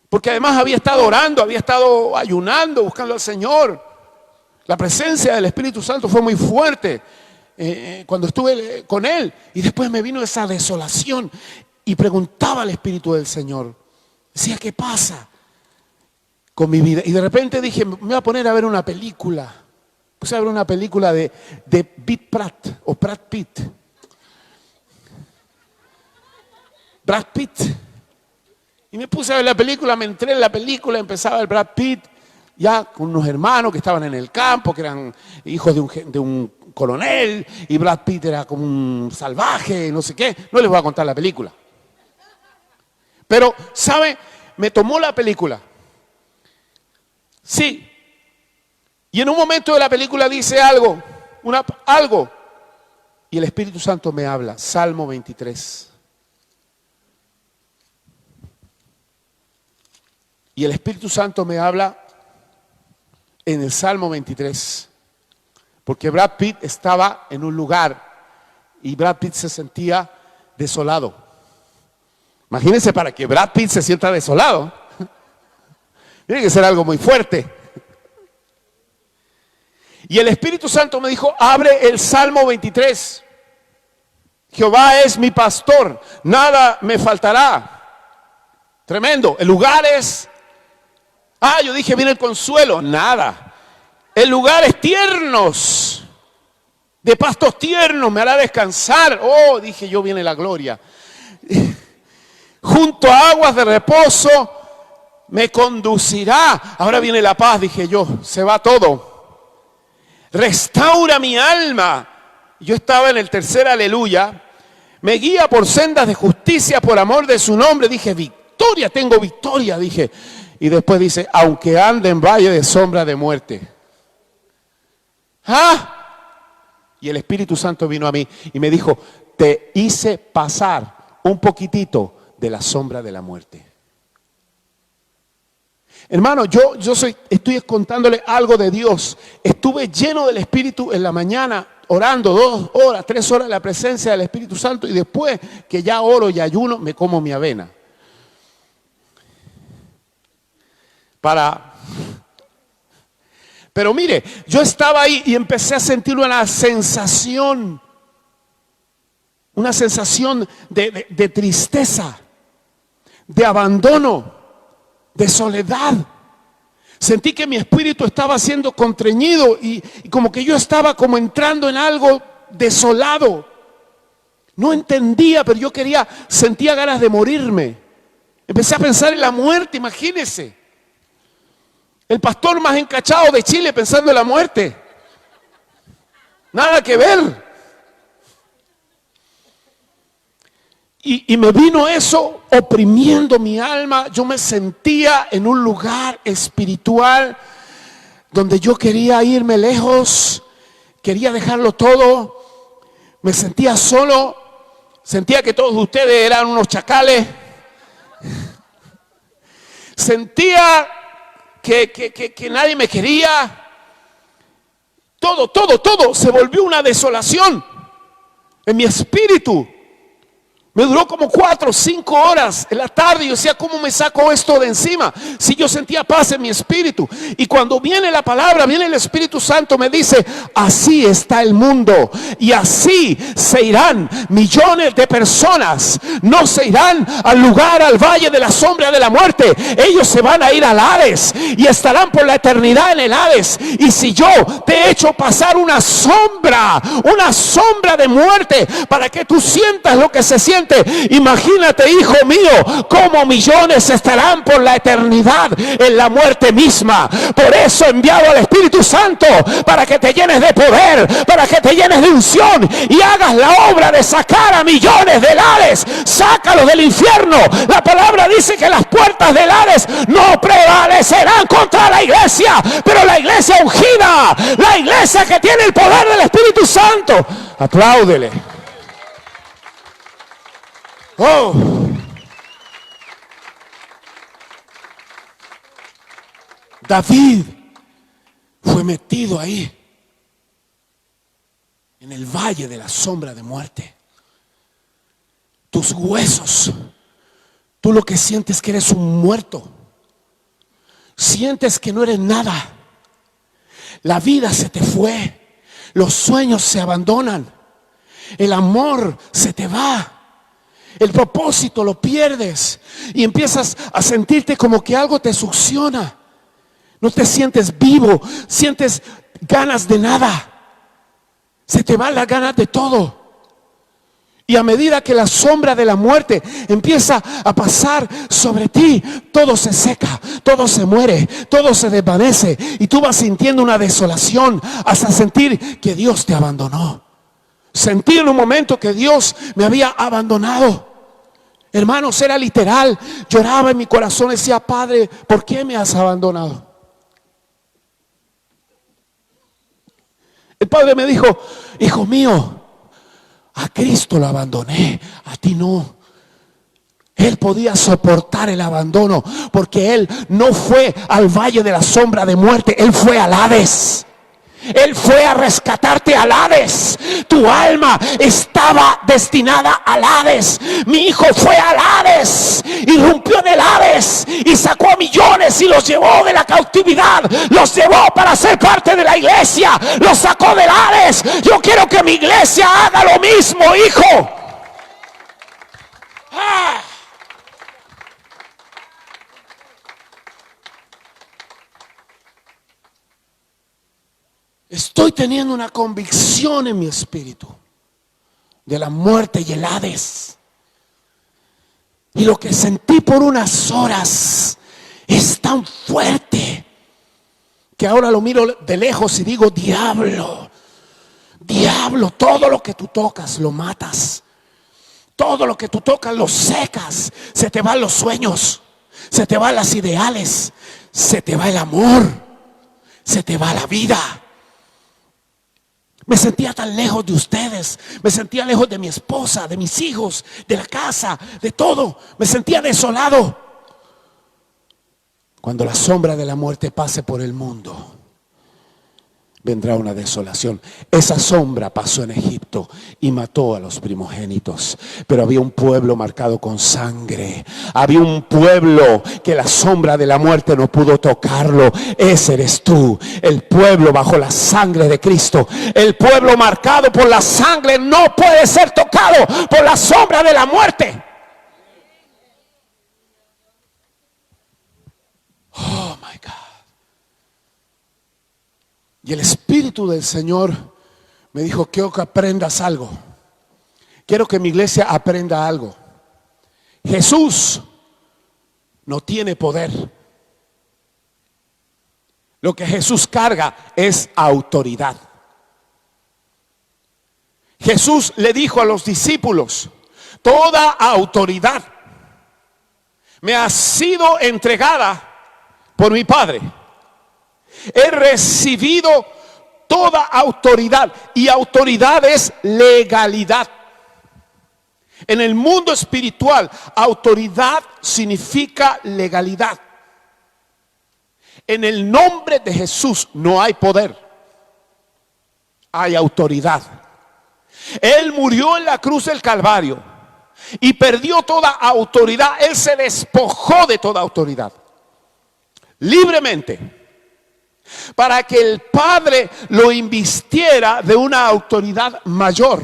Porque además había estado orando, había estado ayunando, buscando al Señor. La presencia del Espíritu Santo fue muy fuerte cuando estuve con Él. Y después me vino esa desolación y preguntaba al Espíritu del Señor. Decía, ¿qué pasa con mi vida? Y de repente dije, me voy a poner a ver una película. Puse a ver una película de Pratt o Brad Pitt. Brad Pitt. Y me puse a ver la película, me entré en la película, empezaba el Brad Pitt, ya con unos hermanos que estaban en el campo, que eran hijos de un coronel, y Brad Pitt era como un salvaje, no sé qué. No les voy a contar la película. Pero, ¿sabe? Me tomó la película. Sí. Y en un momento de la película dice algo. Y el Espíritu Santo me habla. Salmo 23. Y el Espíritu Santo me habla en el Salmo 23. Porque Brad Pitt estaba en un lugar y Brad Pitt se sentía desolado. Imagínense, para que Brad Pitt se sienta desolado, tiene que ser algo muy fuerte. Y el Espíritu Santo me dijo, abre el Salmo 23. Jehová es mi pastor, nada me faltará. Tremendo. El lugar es... yo dije, viene el consuelo. Nada. En lugares tiernos, de pastos tiernos, me hará descansar. Oh, dije yo, viene la gloria. Junto a aguas de reposo me conducirá. Ahora viene la paz, dije yo, se va todo. Restaura mi alma. Yo estaba en el tercer aleluya. Me guía por sendas de justicia por amor de su nombre. Dije, victoria, tengo victoria, dije. Y después dice, aunque ande en valle de sombra de muerte. Y el Espíritu Santo vino a mí y me dijo, te hice pasar un poquitito de la sombra de la muerte. Hermano, yo estoy contándole algo de Dios. Estuve lleno del Espíritu en la mañana, orando 2 horas, 3 horas en la presencia del Espíritu Santo. Y después que ya oro y ayuno, me como mi avena. Pero mire, yo estaba ahí y empecé a sentir una sensación de tristeza, de abandono, de soledad. Sentí que mi espíritu estaba siendo contrañido y como que yo estaba como entrando en algo desolado. No entendía, pero yo sentía ganas de morirme. Empecé a pensar en la muerte, imagínense. El pastor más encachado de Chile pensando en la muerte. Nada que ver. Y me vino eso oprimiendo mi alma. Yo me sentía en un lugar espiritual donde yo quería irme lejos, quería dejarlo todo. Me sentía solo, sentía que todos ustedes eran unos chacales. Sentía que nadie me quería. Todo se volvió una desolación en mi espíritu. Me duró como 4 o 5 horas en la tarde. Yo decía, ¿cómo me saco esto de encima? Si yo sentía paz en mi espíritu. Y cuando viene la palabra, viene el Espíritu Santo, me dice, así está el mundo. Y así se irán millones de personas. No se irán al lugar, al valle de la sombra de la muerte. Ellos se van a ir al Hades. Y estarán por la eternidad en el Hades. Y si yo te he hecho pasar una sombra de muerte, para que tú sientas lo que se siente suficiente. Imagínate, hijo mío, cómo millones estarán por la eternidad en la muerte misma. Por eso he enviado al Espíritu Santo, para que te llenes de poder, para que te llenes de unción y hagas la obra de sacar a millones del Hades. Sácalos del infierno. La palabra dice que las puertas del Hades no prevalecerán contra la iglesia, pero la iglesia ungida, la iglesia que tiene el poder del Espíritu Santo. Apláudele. Oh. David fue metido ahí, en el valle de la sombra de muerte. Tus huesos, tú lo que sientes que eres un muerto. Sientes que no eres nada. La vida se te fue. Los sueños se abandonan. El amor se te va. El propósito lo pierdes. Y empiezas a sentirte como que algo te succiona. No te sientes vivo. Sientes ganas de nada. Se te van las ganas de todo. Y a medida que la sombra de la muerte empieza a pasar sobre ti, todo se seca, todo se muere, todo se desvanece. Y tú vas sintiendo una desolación hasta sentir que Dios te abandonó. Sentí en un momento que Dios me había abandonado. Hermanos, era literal. Lloraba en mi corazón, decía: Padre, ¿por qué me has abandonado? El Padre me dijo: hijo mío, a Cristo lo abandoné, a ti no. Él podía soportar el abandono, porque Él no fue al valle de la sombra de muerte, Él fue al Hades. Él fue a rescatarte al Hades. Tu alma estaba destinada al Hades. Mi hijo fue al Hades, irrumpió en el Hades y sacó a millones y los llevó de la cautividad. Los llevó para ser parte de la iglesia. Los sacó del Hades. Yo quiero que mi iglesia haga lo mismo, hijo. Estoy teniendo una convicción en mi espíritu de la muerte y el Hades. Y lo que sentí por unas horas es tan fuerte que ahora lo miro de lejos y digo: diablo, diablo, todo lo que tú tocas lo matas. Todo lo que tú tocas lo secas. Se te van los sueños, se te van las ideales, se te va el amor, se te va la vida. Me sentía tan lejos de ustedes. Me sentía lejos de mi esposa, de mis hijos, de la casa, de todo. Me sentía desolado. Cuando la sombra de la muerte pase por el mundo, vendrá una desolación. Esa sombra pasó en Egipto y mató a los primogénitos. Pero había un pueblo marcado con sangre. Había un pueblo que la sombra de la muerte no pudo tocarlo. Ese eres tú, el pueblo bajo la sangre de Cristo. El pueblo marcado por la sangre no puede ser tocado por la sombra de la muerte. Oh my God. Y el Espíritu del Señor me dijo: quiero que aprendas algo. Quiero que mi iglesia aprenda algo. Jesús no tiene poder. Lo que Jesús carga es autoridad. Jesús le dijo a los discípulos: toda autoridad me ha sido entregada por mi Padre. He recibido toda autoridad, y autoridad es legalidad. En el mundo espiritual, autoridad significa legalidad. En el nombre de Jesús no hay poder, hay autoridad. Él murió en la cruz del Calvario y perdió toda autoridad. Él se despojó de toda autoridad libremente, para que el Padre lo invistiera de una autoridad mayor,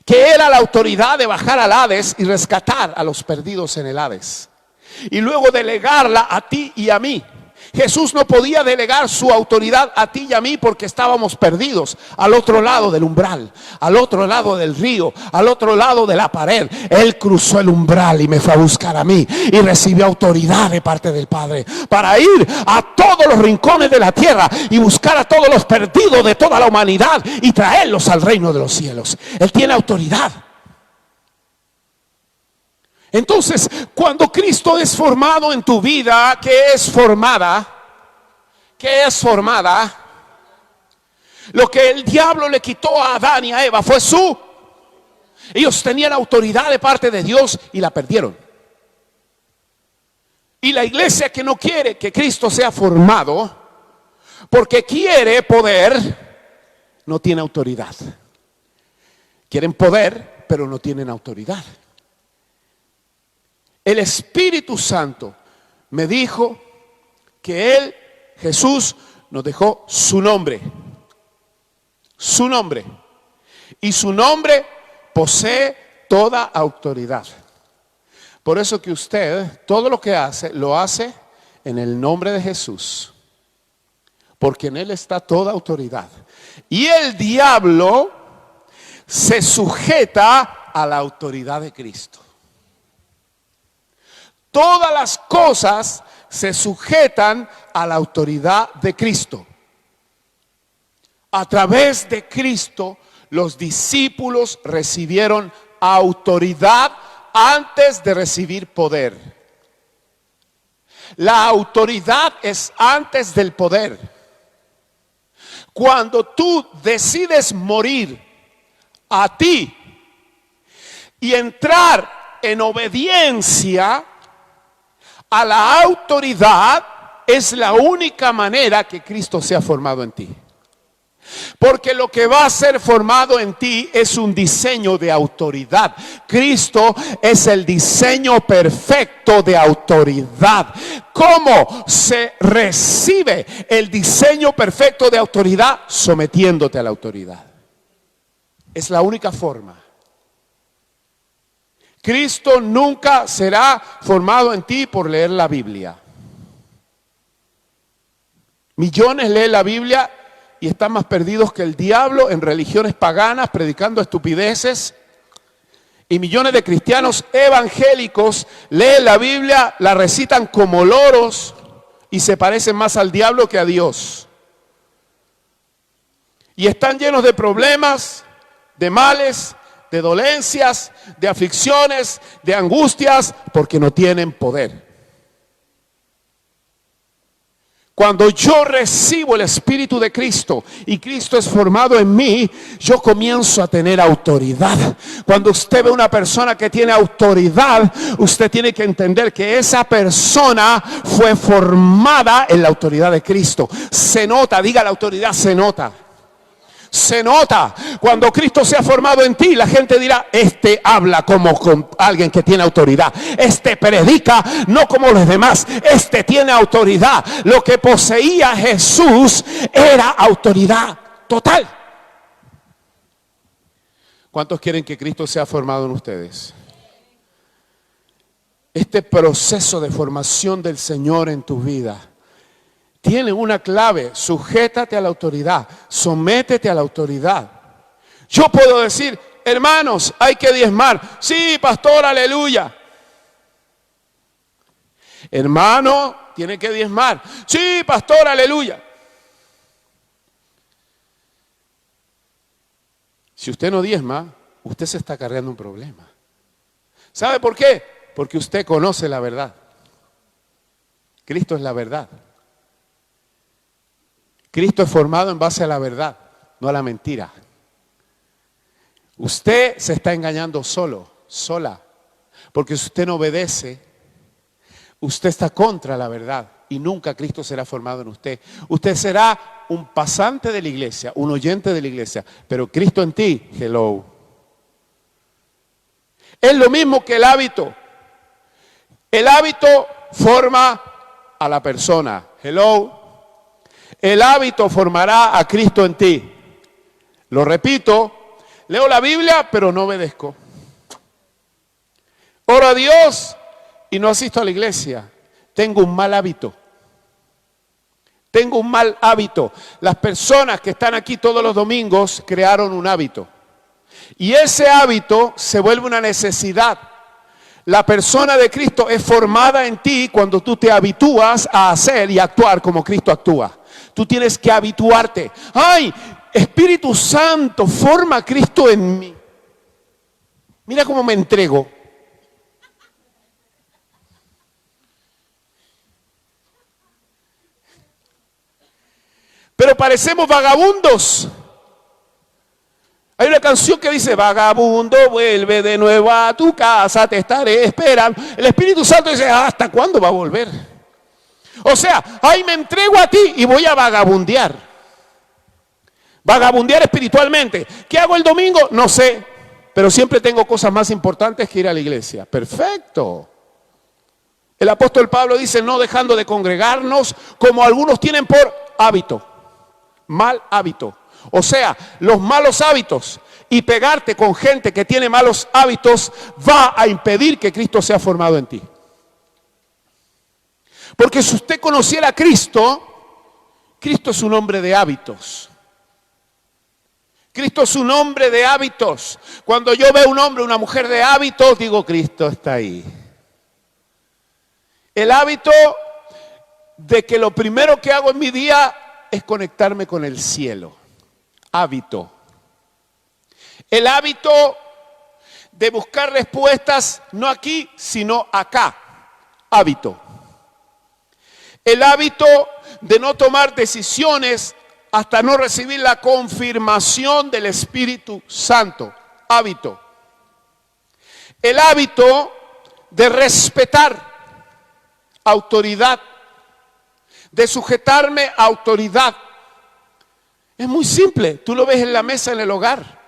que era la autoridad de bajar al Hades y rescatar a los perdidos en el Hades, y luego delegarla a ti y a mí. Jesús no podía delegar su autoridad a ti y a mí porque estábamos perdidos al otro lado del umbral, al otro lado del río, al otro lado de la pared. Él cruzó el umbral y me fue a buscar a mí y recibió autoridad de parte del Padre para ir a todos los rincones de la tierra y buscar a todos los perdidos de toda la humanidad y traerlos al reino de los cielos. Él tiene autoridad. Entonces, cuando Cristo es formado en tu vida, ¿qué es formada? ¿Qué es formada? Lo que el diablo le quitó a Adán y a Eva fue ellos tenían autoridad de parte de Dios y la perdieron. Y la iglesia que no quiere que Cristo sea formado, porque quiere poder, no tiene autoridad. Quieren poder, pero no tienen autoridad. El Espíritu Santo me dijo que Él, Jesús, nos dejó su nombre. Su nombre. Y su nombre posee toda autoridad. Por eso que usted, todo lo que hace, lo hace en el nombre de Jesús. Porque en Él está toda autoridad. Y el diablo se sujeta a la autoridad de Cristo. Todas las cosas se sujetan a la autoridad de Cristo. A través de Cristo, los discípulos recibieron autoridad antes de recibir poder. La autoridad es antes del poder. Cuando tú decides morir a ti y entrar en obediencia a la autoridad, es la única manera que Cristo sea formado en ti. Porque lo que va a ser formado en ti es un diseño de autoridad. Cristo es el diseño perfecto de autoridad. ¿Cómo se recibe el diseño perfecto de autoridad? Sometiéndote a la autoridad. Es la única forma. Cristo nunca será formado en ti por leer la Biblia. Millones leen la Biblia y están más perdidos que el diablo en religiones paganas, predicando estupideces. Y millones de cristianos evangélicos leen la Biblia, la recitan como loros y se parecen más al diablo que a Dios. Y están llenos de problemas, de males, de dolencias, de aflicciones, de angustias, porque no tienen poder. Cuando yo recibo el Espíritu de Cristo y Cristo es formado en mí, yo comienzo a tener autoridad. Cuando usted ve una persona que tiene autoridad, usted tiene que entender que esa persona fue formada en la autoridad de Cristo. Se nota, diga la autoridad, se nota. Se nota. Cuando Cristo se ha formado en ti, la gente dirá: este habla como con alguien que tiene autoridad. Este predica no como los demás. Este tiene autoridad. Lo que poseía Jesús era autoridad total. ¿Cuántos quieren que Cristo sea formado en ustedes? Este proceso de formación del Señor en tu vida tiene una clave: sujétate a la autoridad, sométete a la autoridad. Yo puedo decir: hermanos, hay que diezmar. Sí, pastor, aleluya. Hermano, tiene que diezmar. Sí, pastor, aleluya. Si usted no diezma, usted se está cargando un problema. ¿Sabe por qué? Porque usted conoce la verdad. Cristo es la verdad. Cristo es formado en base a la verdad, no a la mentira. Usted se está engañando solo, sola, porque si usted no obedece, usted está contra la verdad y nunca Cristo será formado en usted. Usted será un pasante de la iglesia, un oyente de la iglesia, pero Cristo en ti, hello. Es lo mismo que el hábito. El hábito forma a la persona, hello. El hábito formará a Cristo en ti. Lo repito, leo la Biblia, pero no obedezco. Oro a Dios y no asisto a la iglesia. Tengo un mal hábito. Tengo un mal hábito. Las personas que están aquí todos los domingos crearon un hábito. Y ese hábito se vuelve una necesidad. La persona de Cristo es formada en ti cuando tú te habitúas a hacer y actuar como Cristo actúa. Tú tienes que habituarte. ¡Ay! Espíritu Santo, forma a Cristo en mí. Mira cómo me entrego. Pero parecemos vagabundos. Hay una canción que dice, vagabundo, vuelve de nuevo a tu casa, te estaré esperando. El Espíritu Santo dice, ¿hasta cuándo va a volver? O sea, ahí me entrego a ti y voy a vagabundear. Vagabundear espiritualmente. ¿Qué hago el domingo? No sé, pero siempre tengo cosas más importantes que ir a la iglesia. Perfecto. El apóstol Pablo dice, no dejando de congregarnos como algunos tienen por hábito. Mal hábito. O sea, los malos hábitos y pegarte con gente que tiene malos hábitos va a impedir que Cristo sea formado en ti. Porque si usted conociera a Cristo, Cristo es un hombre de hábitos. Cristo es un hombre de hábitos. Cuando yo veo un hombre, una mujer de hábitos, digo, Cristo está ahí. El hábito de que lo primero que hago en mi día es conectarme con el cielo. Hábito. El hábito de buscar respuestas no aquí, sino acá. Hábito. El hábito de no tomar decisiones hasta no recibir la confirmación del Espíritu Santo. Hábito. El hábito de respetar autoridad, de sujetarme a autoridad. Es muy simple, tú lo ves en la mesa en el hogar,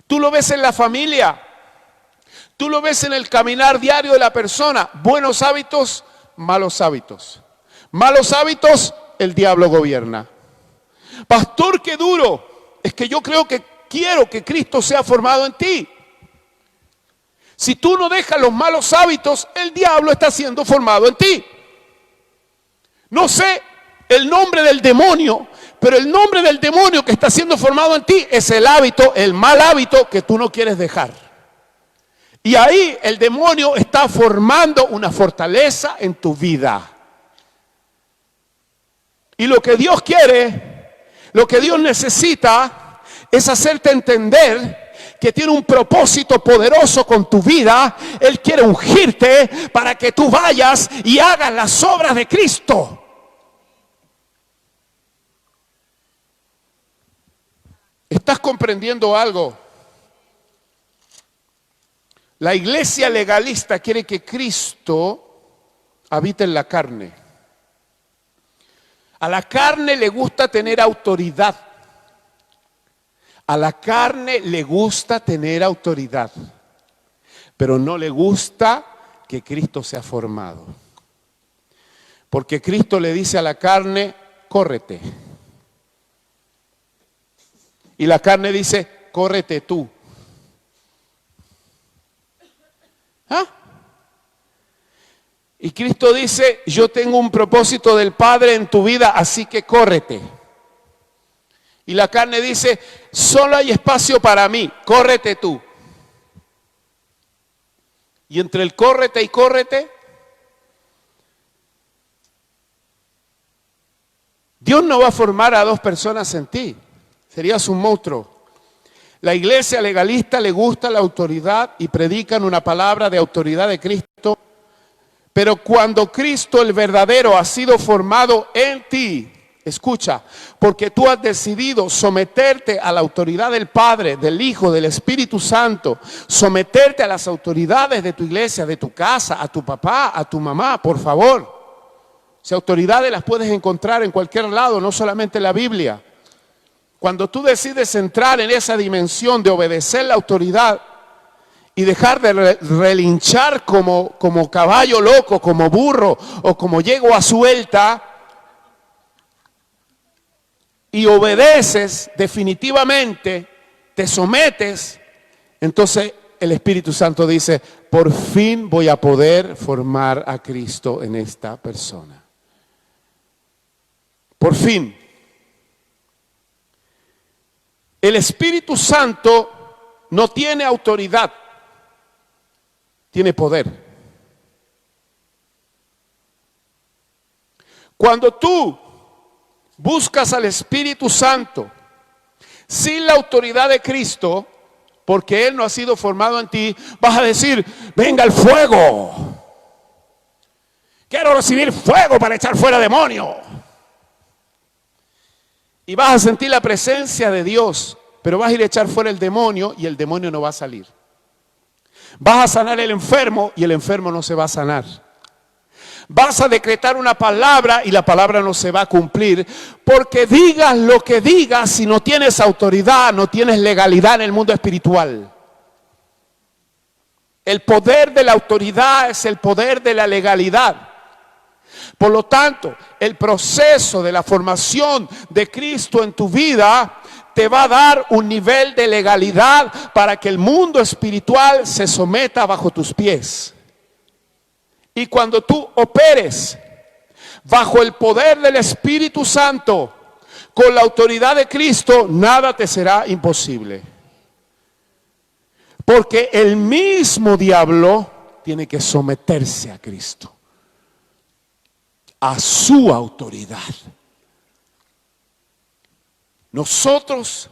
tú lo ves en la familia, tú lo ves en el caminar diario de la persona. Buenos hábitos, malos hábitos. Malos hábitos, el diablo gobierna. Pastor, qué duro. Es que yo quiero que Cristo sea formado en ti. Si tú no dejas los malos hábitos, el diablo está siendo formado en ti. No sé el nombre del demonio, pero el nombre del demonio que está siendo formado en ti es el hábito, el mal hábito que tú no quieres dejar. Y ahí el demonio está formando una fortaleza en tu vida. Y lo que Dios quiere, lo que Dios necesita, es hacerte entender que tiene un propósito poderoso con tu vida. Él quiere ungirte para que tú vayas y hagas las obras de Cristo. ¿Estás comprendiendo algo? La iglesia legalista quiere que Cristo habite en la carne. A la carne le gusta tener autoridad. A la carne le gusta tener autoridad. Pero no le gusta que Cristo sea formado. Porque Cristo le dice a la carne, córrete. Y la carne dice, córrete tú. ¿Ah? Y Cristo dice, yo tengo un propósito del Padre en tu vida, así que córrete. Y la carne dice, solo hay espacio para mí, córrete tú. Y entre el córrete y córrete, Dios no va a formar a dos personas en ti. Serías un monstruo. La iglesia legalista le gusta la autoridad y predican una palabra de autoridad de Cristo. Pero cuando Cristo el verdadero ha sido formado en ti, escucha, porque tú has decidido someterte a la autoridad del Padre, del Hijo, del Espíritu Santo, someterte a las autoridades de tu iglesia, de tu casa, a tu papá, a tu mamá, por favor. Si autoridades las puedes encontrar en cualquier lado, no solamente en la Biblia. Cuando tú decides entrar en esa dimensión de obedecer la autoridad y dejar de relinchar como caballo loco, como burro o como yegua suelta, y obedeces definitivamente, te sometes, entonces el Espíritu Santo dice, por fin voy a poder formar a Cristo en esta persona. Por fin, el Espíritu Santo no tiene autoridad, tiene poder. Cuando tú buscas al Espíritu Santo sin la autoridad de Cristo, porque Él no ha sido formado en ti, vas a decir, venga el fuego. Quiero recibir fuego para echar fuera demonios. Y vas a sentir la presencia de Dios, pero vas a ir a echar fuera el demonio y el demonio no va a salir. Vas a sanar el enfermo y el enfermo no se va a sanar. Vas a decretar una palabra y la palabra no se va a cumplir, porque digas lo que digas, si no tienes autoridad, no tienes legalidad en el mundo espiritual. El poder de la autoridad es el poder de la legalidad. Por lo tanto, el proceso de la formación de Cristo en tu vida te va a dar un nivel de legalidad para que el mundo espiritual se someta bajo tus pies. Y cuando tú operes bajo el poder del Espíritu Santo, con la autoridad de Cristo, nada te será imposible. Porque el mismo diablo tiene que someterse a Cristo, a su autoridad. Nosotros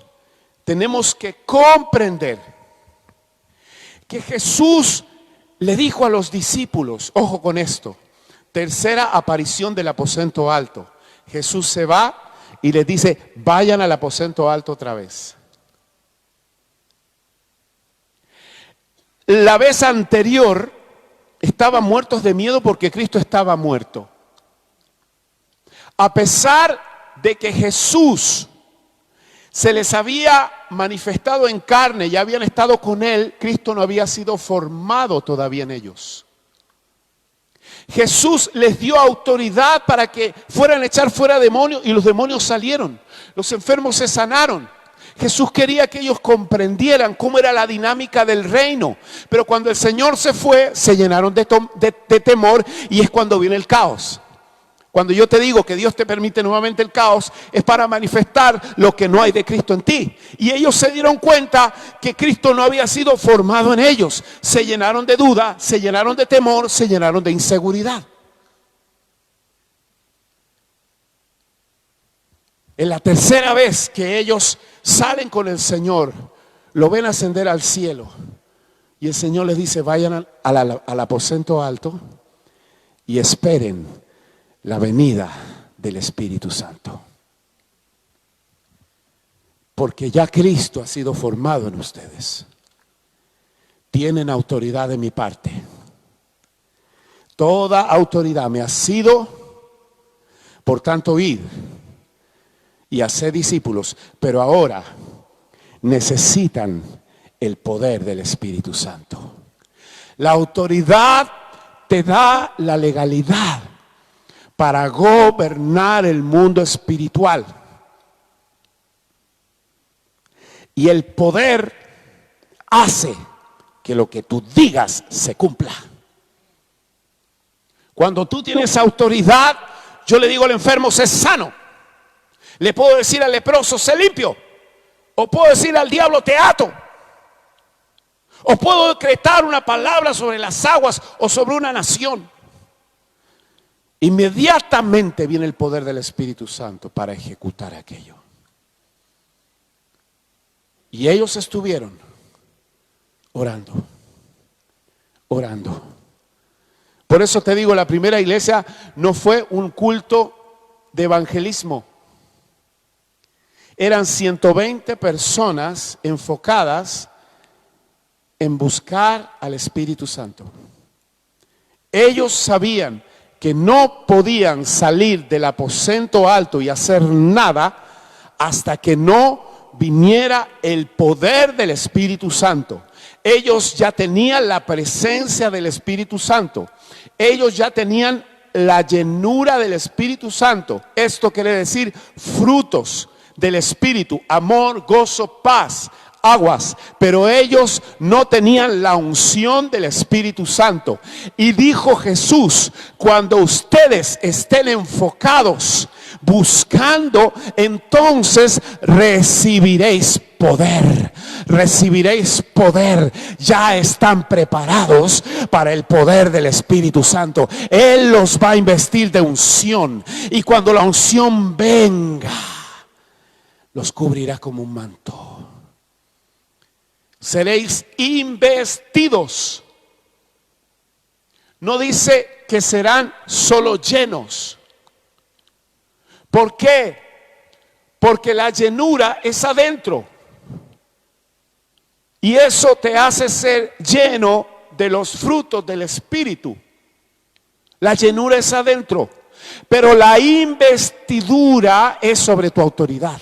tenemos que comprender que Jesús le dijo a los discípulos, ojo con esto, tercera aparición del aposento alto. Jesús se va y les dice, vayan al aposento alto otra vez. La vez anterior estaban muertos de miedo porque Cristo estaba muerto. A pesar de que Jesús se les había manifestado en carne, ya habían estado con Él, Cristo no había sido formado todavía en ellos. Jesús les dio autoridad para que fueran a echar fuera demonios y los demonios salieron. Los enfermos se sanaron. Jesús quería que ellos comprendieran cómo era la dinámica del reino. Pero cuando el Señor se fue, se llenaron de temor y es cuando viene el caos. Cuando yo te digo que Dios te permite nuevamente el caos, es para manifestar lo que no hay de Cristo en ti. Y ellos se dieron cuenta que Cristo no había sido formado en ellos. Se llenaron de duda, se llenaron de temor, se llenaron de inseguridad. En la tercera vez que ellos salen con el Señor, lo ven ascender al cielo. Y el Señor les dice, vayan al aposento alto y esperen la venida del Espíritu Santo. Porque ya Cristo ha sido formado en ustedes. Tienen autoridad de mi parte. Toda autoridad me ha sido, por tanto, id y haced discípulos. Pero ahora necesitan el poder del Espíritu Santo. La autoridad te da la legalidad para gobernar el mundo espiritual. Y el poder hace que lo que tú digas se cumpla. Cuando tú tienes autoridad, yo le digo al enfermo, sé sano. Le puedo decir al leproso, sé limpio. O puedo decir al diablo, te ato. O puedo decretar una palabra sobre las aguas o sobre una nación. Inmediatamente viene el poder del Espíritu Santo para ejecutar aquello. Y ellos estuvieron orando, orando. Por eso te digo, la primera iglesia no fue un culto de evangelismo. Eran 120 personas enfocadas en buscar al Espíritu Santo. Ellos sabían que no podían salir del aposento alto y hacer nada hasta que no viniera el poder del Espíritu Santo. Ellos ya tenían la presencia del Espíritu Santo. Ellos ya tenían la llenura del Espíritu Santo. Esto quiere decir frutos del Espíritu: amor, gozo, paz, aguas. Pero ellos no tenían la unción del Espíritu Santo. Y dijo Jesús, cuando ustedes estén enfocados buscando, entonces recibiréis poder. Recibiréis poder. Ya están preparados para el poder del Espíritu Santo. Él los va a investir de unción, y cuando la unción venga, los cubrirá como un manto. Seréis investidos. No dice que serán solo llenos. ¿Por qué? Porque la llenura es adentro. Y eso te hace ser lleno de los frutos del Espíritu. La llenura es adentro. Pero la investidura es sobre tu autoridad.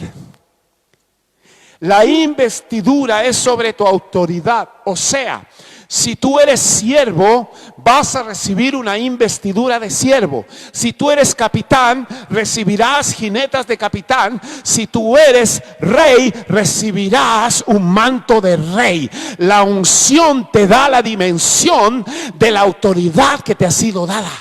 La investidura es sobre tu autoridad. O sea, si tú eres siervo, vas a recibir una investidura de siervo. Si tú eres capitán, recibirás jinetas de capitán. Si tú eres rey, recibirás un manto de rey. La unción te da la dimensión de la autoridad que te ha sido dada.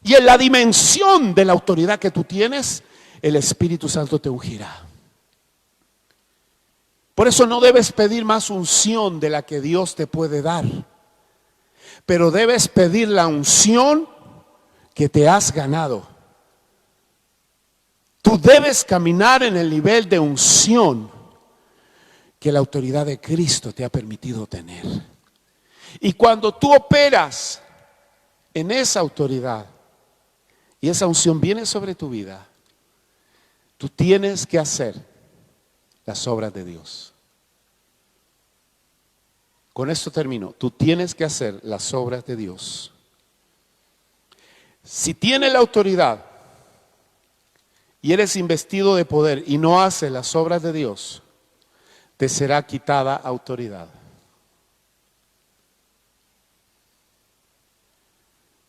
Y en la dimensión de la autoridad que tú tienes, el Espíritu Santo te ungirá. Por eso no debes pedir más unción de la que Dios te puede dar, pero debes pedir la unción que te has ganado. Tú debes caminar en el nivel de unción que la autoridad de Cristo te ha permitido tener. Y cuando tú operas en esa autoridad y esa unción viene sobre tu vida, tú tienes que hacer las obras de Dios. Con esto termino. Tú tienes que hacer las obras de Dios. Si tienes la autoridad y eres investido de poder y no haces las obras de Dios, te será quitada autoridad.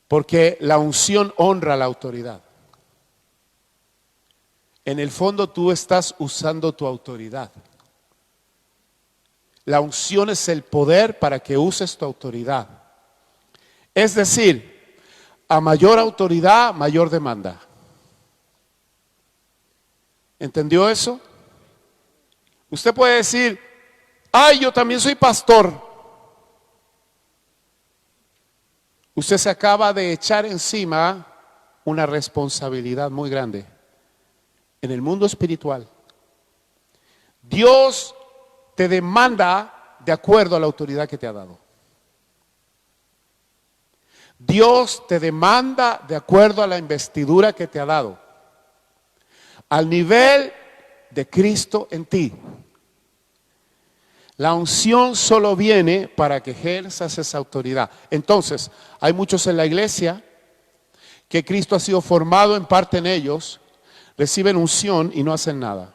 Porque la unción honra la autoridad. En el fondo tú estás usando tu autoridad. La unción es el poder para que uses tu autoridad. Es decir, a mayor autoridad, mayor demanda. ¿Entendió eso? Usted puede decir, ay, yo también soy pastor. Usted se acaba de echar encima una responsabilidad muy grande. En el mundo espiritual, Dios te demanda de acuerdo a la autoridad que te ha dado. Dios te demanda de acuerdo a la investidura que te ha dado, al nivel de Cristo en ti. La unción solo viene para que ejerzas esa autoridad. Entonces, hay muchos en la iglesia que Cristo ha sido formado en parte en ellos, reciben unción y no hacen nada.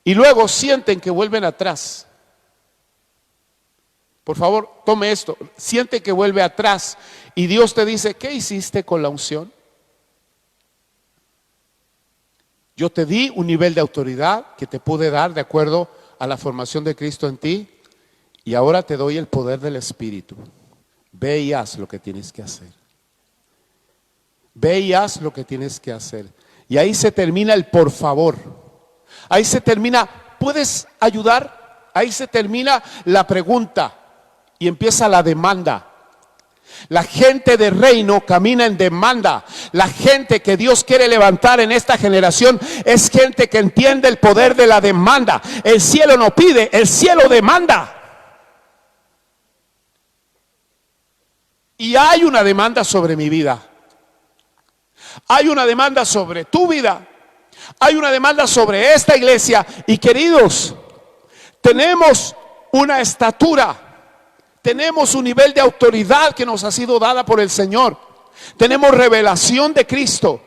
Y luego sienten que vuelven atrás. Por favor, tome esto. Siente que vuelve atrás y Dios te dice, ¿qué hiciste con la unción? Yo te di un nivel de autoridad que te pude dar de acuerdo a la formación de Cristo en ti, y ahora te doy el poder del Espíritu. Ve y haz lo que tienes que hacer. Ve y haz lo que tienes que hacer. Y ahí se termina el por favor. Ahí se termina, ¿puedes ayudar? Ahí se termina la pregunta y empieza la demanda. La gente de reino camina en demanda. La gente que Dios quiere levantar en esta generación es gente que entiende el poder de la demanda. El cielo no pide, el cielo demanda. Y hay una demanda sobre mi vida. Hay una demanda sobre tu vida. Hay una demanda sobre esta iglesia. Y queridos, tenemos una estatura. Tenemos un nivel de autoridad que nos ha sido dada por el Señor. Tenemos revelación de Cristo.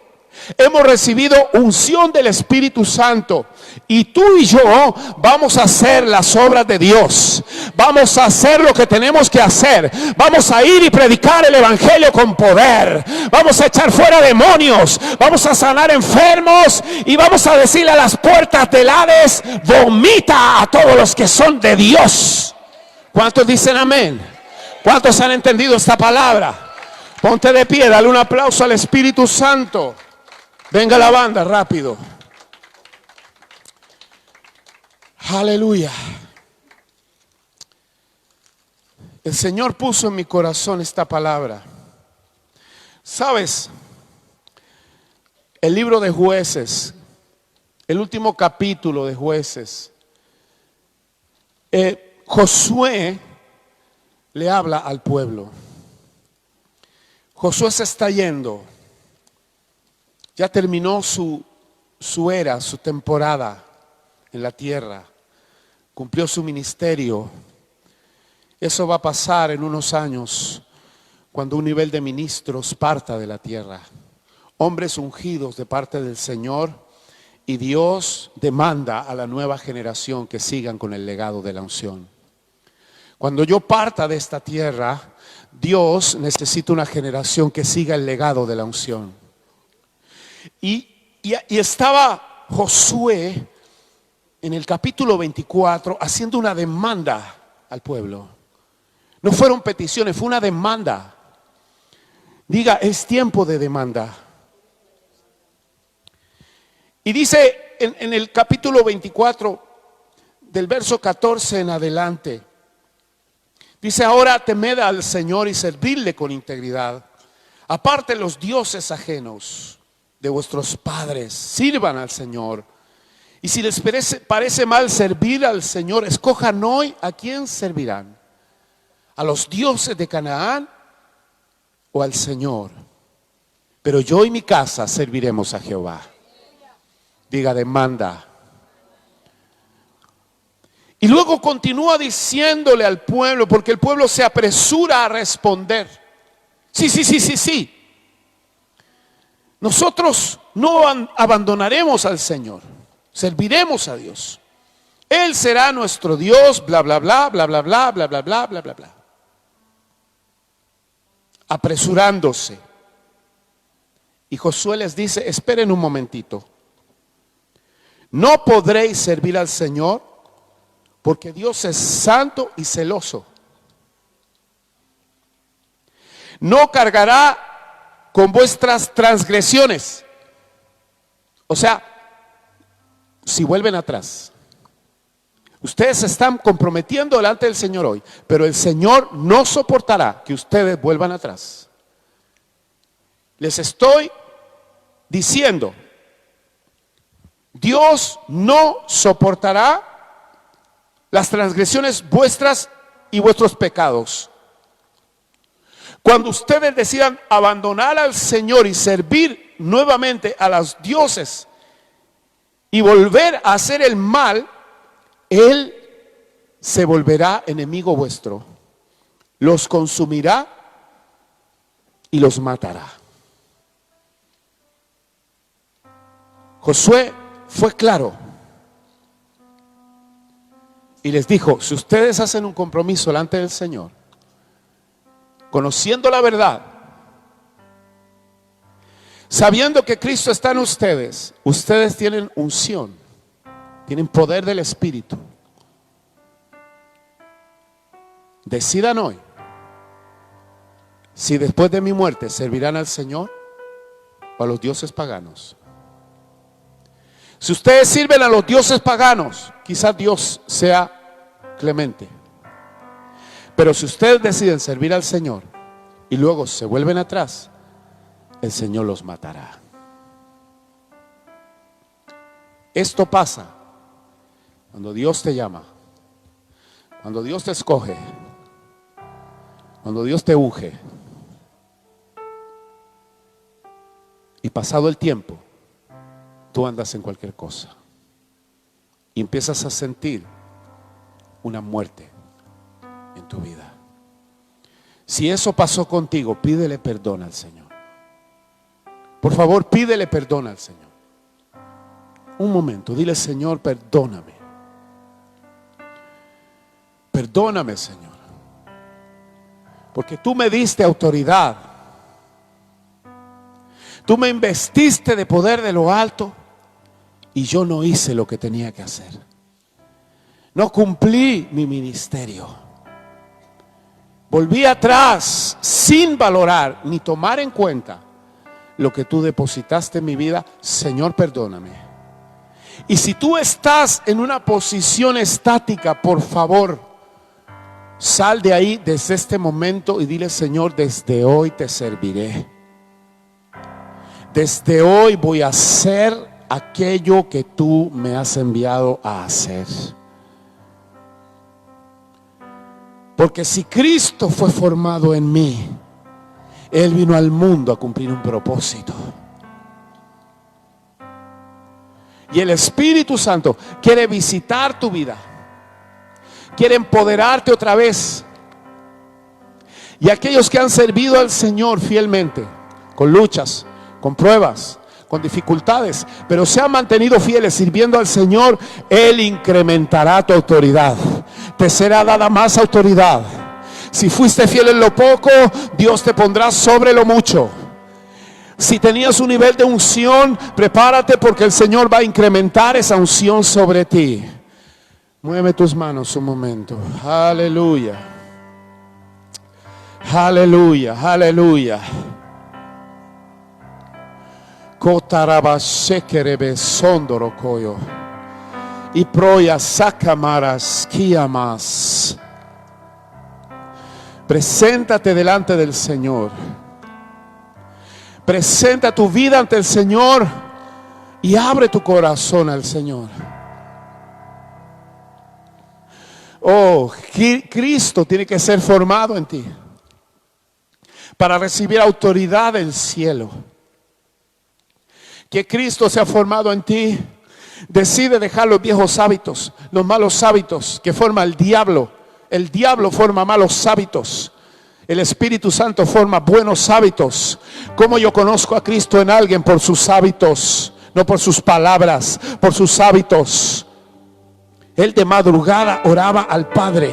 Hemos recibido unción del Espíritu Santo. Y tú y yo vamos a hacer las obras de Dios. Vamos a hacer lo que tenemos que hacer. Vamos a ir y predicar el Evangelio con poder. Vamos a echar fuera demonios. Vamos a sanar enfermos. Y vamos a decirle a las puertas del Hades, vomita a todos los que son de Dios. ¿Cuántos dicen amén? ¿Cuántos han entendido esta palabra? Ponte de pie, dale un aplauso al Espíritu Santo. Venga la banda, rápido. Aleluya. El Señor puso en mi corazón esta palabra. ¿Sabes? El libro de Jueces, el último capítulo de Jueces, Josué le habla al pueblo. Josué se está yendo. Ya terminó su era, su temporada en la tierra. Cumplió su ministerio. Eso va a pasar en unos años, cuando un nivel de ministros parta de la tierra. Hombres ungidos de parte del Señor, y Dios demanda a la nueva generación que sigan con el legado de la unción. Cuando yo parta de esta tierra, Dios necesita una generación que siga el legado de la unción. Y estaba Josué en el capítulo 24 haciendo una demanda al pueblo. No fueron peticiones, fue una demanda. Diga, es tiempo de demanda. Y dice en el capítulo 24, del verso 14 en adelante, dice: ahora temed al Señor y servidle con integridad. Aparte los dioses ajenos de vuestros padres, sirvan al Señor. Y si les parece mal servir al Señor, escojan hoy a quién servirán: a los dioses de Canaán o al Señor. Pero yo y mi casa serviremos a Jehová. Diga, demanda. Y luego continúa diciéndole al pueblo, porque el pueblo se apresura a responder: sí. Nosotros no abandonaremos al Señor, serviremos a Dios. Él será nuestro Dios, bla, bla, bla, bla, bla, bla, bla, bla, bla, bla, bla, bla. Apresurándose. Y Josué les dice: esperen un momentito. No podréis servir al Señor, porque Dios es santo y celoso. No cargará con vuestras transgresiones. O sea, si vuelven atrás, ustedes se están comprometiendo delante del Señor hoy, pero el Señor no soportará que ustedes vuelvan atrás. Les estoy diciendo, Dios no soportará las transgresiones vuestras y vuestros pecados. Cuando ustedes decidan abandonar al Señor y servir nuevamente a los dioses y volver a hacer el mal, Él se volverá enemigo vuestro, los consumirá y los matará. Josué fue claro y les dijo: si ustedes hacen un compromiso delante del Señor, conociendo la verdad, sabiendo que Cristo está en ustedes, ustedes tienen unción, tienen poder del Espíritu. Decidan hoy si después de mi muerte servirán al Señor o a los dioses paganos. Si ustedes sirven a los dioses paganos, quizás Dios sea clemente. Pero si ustedes deciden servir al Señor y luego se vuelven atrás, el Señor los matará. Esto pasa cuando Dios te llama, cuando Dios te escoge, cuando Dios te unge. Y pasado el tiempo, tú andas en cualquier cosa y empiezas a sentir una muerte en tu vida. Si eso pasó contigo, pídele perdón al Señor. Por favor, pídele perdón al Señor. Un momento, dile: Señor, perdóname. Perdóname, Señor. Porque tú me diste autoridad. Tú me investiste de poder de lo alto y yo no hice lo que tenía que hacer. No cumplí mi ministerio. Volví atrás sin valorar ni tomar en cuenta lo que tú depositaste en mi vida, Señor, perdóname. Y si tú estás en una posición estática, por favor, sal de ahí desde este momento y dile: Señor, desde hoy te serviré. Desde hoy voy a hacer aquello que tú me has enviado a hacer. Porque si Cristo fue formado en mí, Él vino al mundo a cumplir un propósito. Y el Espíritu Santo quiere visitar tu vida, quiere empoderarte otra vez. Y aquellos que han servido al Señor fielmente, con luchas, con pruebas, con dificultades, pero se han mantenido fieles sirviendo al Señor, Él incrementará tu autoridad. Te será dada más autoridad. Si fuiste fiel en lo poco, Dios te pondrá sobre lo mucho. Si tenías un nivel de unción, prepárate, porque el Señor va a incrementar esa unción sobre ti. Mueve tus manos un momento. Aleluya. Aleluya, aleluya. Kotarabashekerebe sondorokoyo. Y proya sacamaras kiamas. Preséntate delante del Señor. Presenta tu vida ante el Señor y abre tu corazón al Señor. Oh, Cristo tiene que ser formado en ti para recibir autoridad del cielo. Que Cristo sea formado en ti. Decide dejar los viejos hábitos, los malos hábitos que forma el diablo. El diablo forma malos hábitos. El Espíritu Santo forma buenos hábitos. ¿Cómo yo conozco a Cristo en alguien? Por sus hábitos, no por sus palabras, por sus hábitos. Él de madrugada oraba al Padre.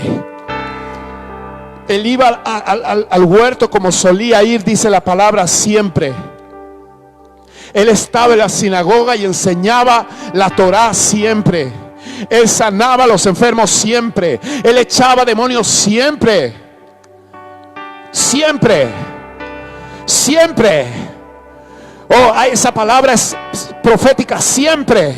Él iba al huerto como solía ir, dice la palabra, siempre. Él estaba en la sinagoga y enseñaba la Torá siempre. Él sanaba a los enfermos siempre. Él echaba demonios siempre. Siempre. Siempre. Oh, esa palabra es profética. Siempre.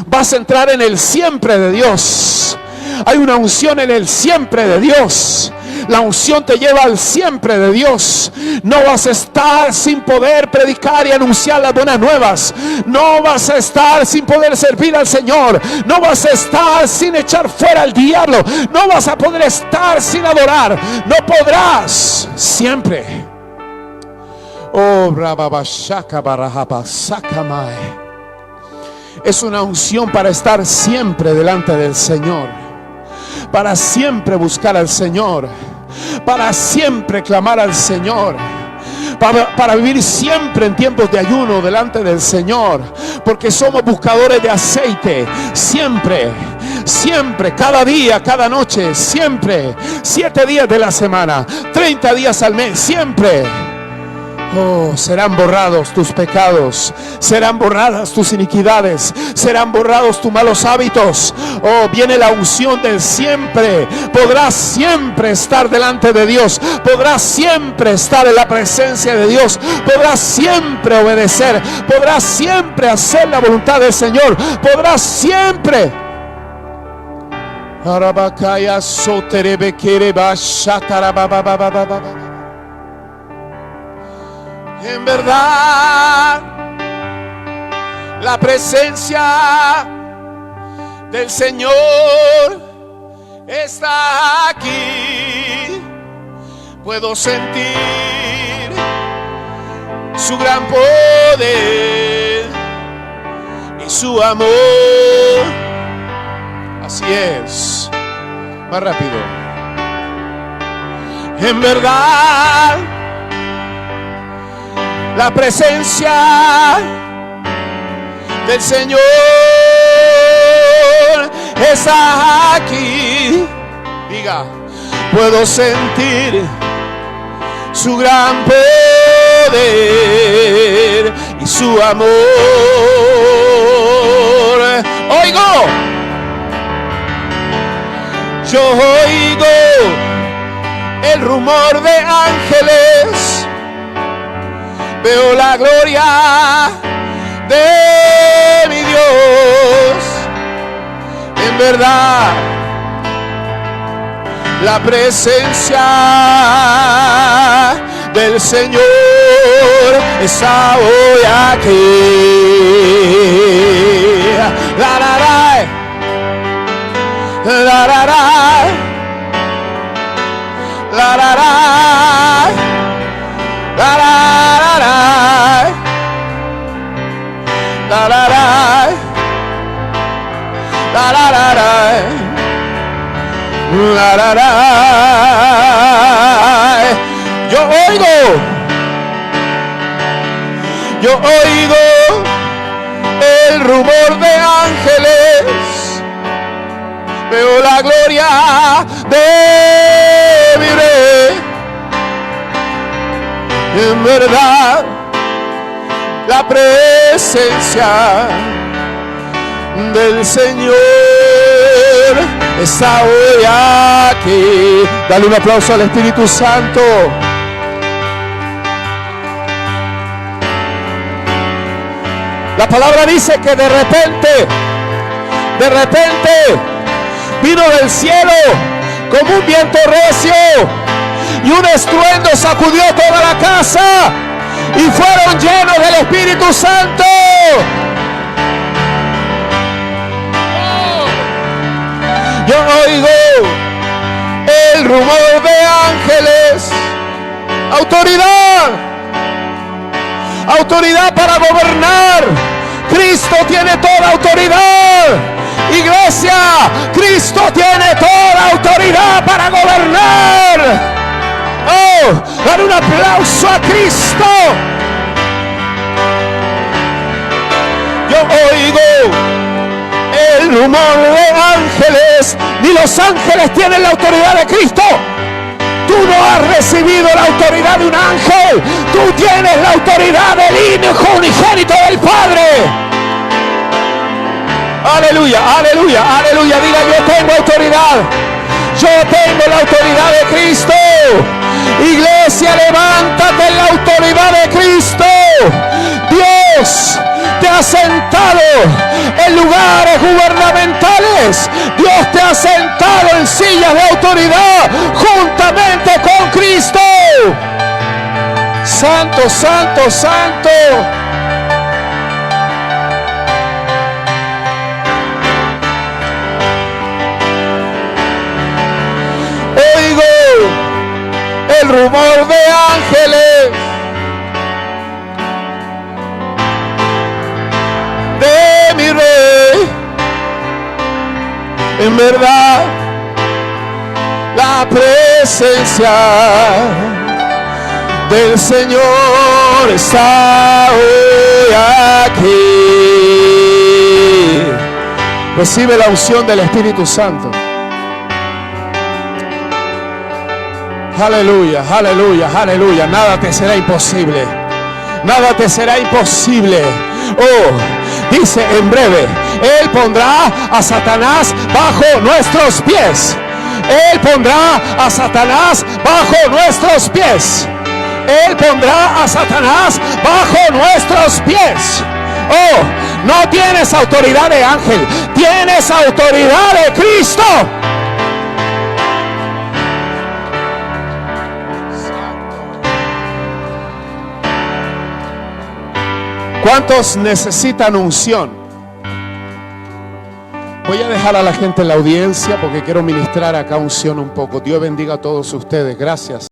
Vas a entrar en el siempre de Dios. Hay una unción en el siempre de Dios. La unción te lleva al siempre de Dios. No vas a estar sin poder predicar y anunciar las buenas nuevas. No vas a estar sin poder servir al Señor. No vas a estar sin echar fuera al diablo. No vas a poder estar sin adorar. No podrás. Siempre. Oh, Rababashaka Barahaba Sakamai. Es una unción para estar siempre delante del Señor. Para siempre buscar al Señor. Para siempre clamar al Señor. Para vivir siempre en tiempos de ayuno delante del Señor. Porque somos buscadores de aceite. Siempre, siempre, cada día, cada noche, siempre. 7 días de la semana, 30 días al mes, siempre. Oh, serán borrados tus pecados, serán borradas tus iniquidades, serán borrados tus malos hábitos. Oh, viene la unción del siempre. Podrás siempre estar delante de Dios, podrás siempre estar en la presencia de Dios, podrás siempre obedecer, podrás siempre hacer la voluntad del Señor, podrás siempre. Arabakaya soterebekere shatarabababababa. En verdad, la presencia del Señor está aquí. Puedo sentir su gran poder y su amor. Así es. Más rápido. En verdad, la presencia del Señor está aquí. Diga, puedo sentir su gran poder y su amor. Oigo, yo oigo el rumor de ángeles Veo la gloria de mi Dios. En verdad, la presencia del Señor está hoy aquí. La la la, la la la, la la la, la la la, la la la, la la la, la la la. Yo oigo el rumor de ángeles, veo la gloria de mi Rey. En verdad, la presencia del Señor está hoy aquí. Dale un aplauso al Espíritu Santo. La palabra dice que de repente vino del cielo como un viento recio y un estruendo sacudió toda la casa y fueron llenos del Espíritu Santo. Yo oigo el rumor de ángeles, autoridad para gobernar. Cristo tiene toda autoridad. Iglesia, Cristo tiene toda autoridad para gobernar. Oh, dar un aplauso a Cristo. Yo oigo el rumor de ángeles. Ni los ángeles tienen la autoridad de Cristo. Tú no has recibido la autoridad de un ángel. Tú tienes la autoridad del Hijo unigénito del Padre. Aleluya, aleluya, aleluya. Diga: yo tengo autoridad. Yo tengo la autoridad de Cristo. Iglesia, levántate en la autoridad de Cristo. Dios te ha sentado en lugares gubernamentales. Dios te ha sentado en sillas de autoridad juntamente con Cristo. Santo, santo, santo. Oigo el rumor de ángeles, de mi Rey. En verdad, la presencia del Señor está hoy aquí. Recibe la unción del Espíritu Santo. Aleluya, aleluya, aleluya. Nada te será imposible. Nada te será imposible. Oh, dice en breve: Él pondrá a Satanás bajo nuestros pies. Él pondrá a Satanás bajo nuestros pies. Él pondrá a Satanás bajo nuestros pies. Oh, no tienes autoridad de ángel, tienes autoridad de Cristo. ¿Cuántos necesitan unción? Voy a dejar a la gente en la audiencia porque quiero ministrar acá unción un poco. Dios bendiga a todos ustedes. Gracias.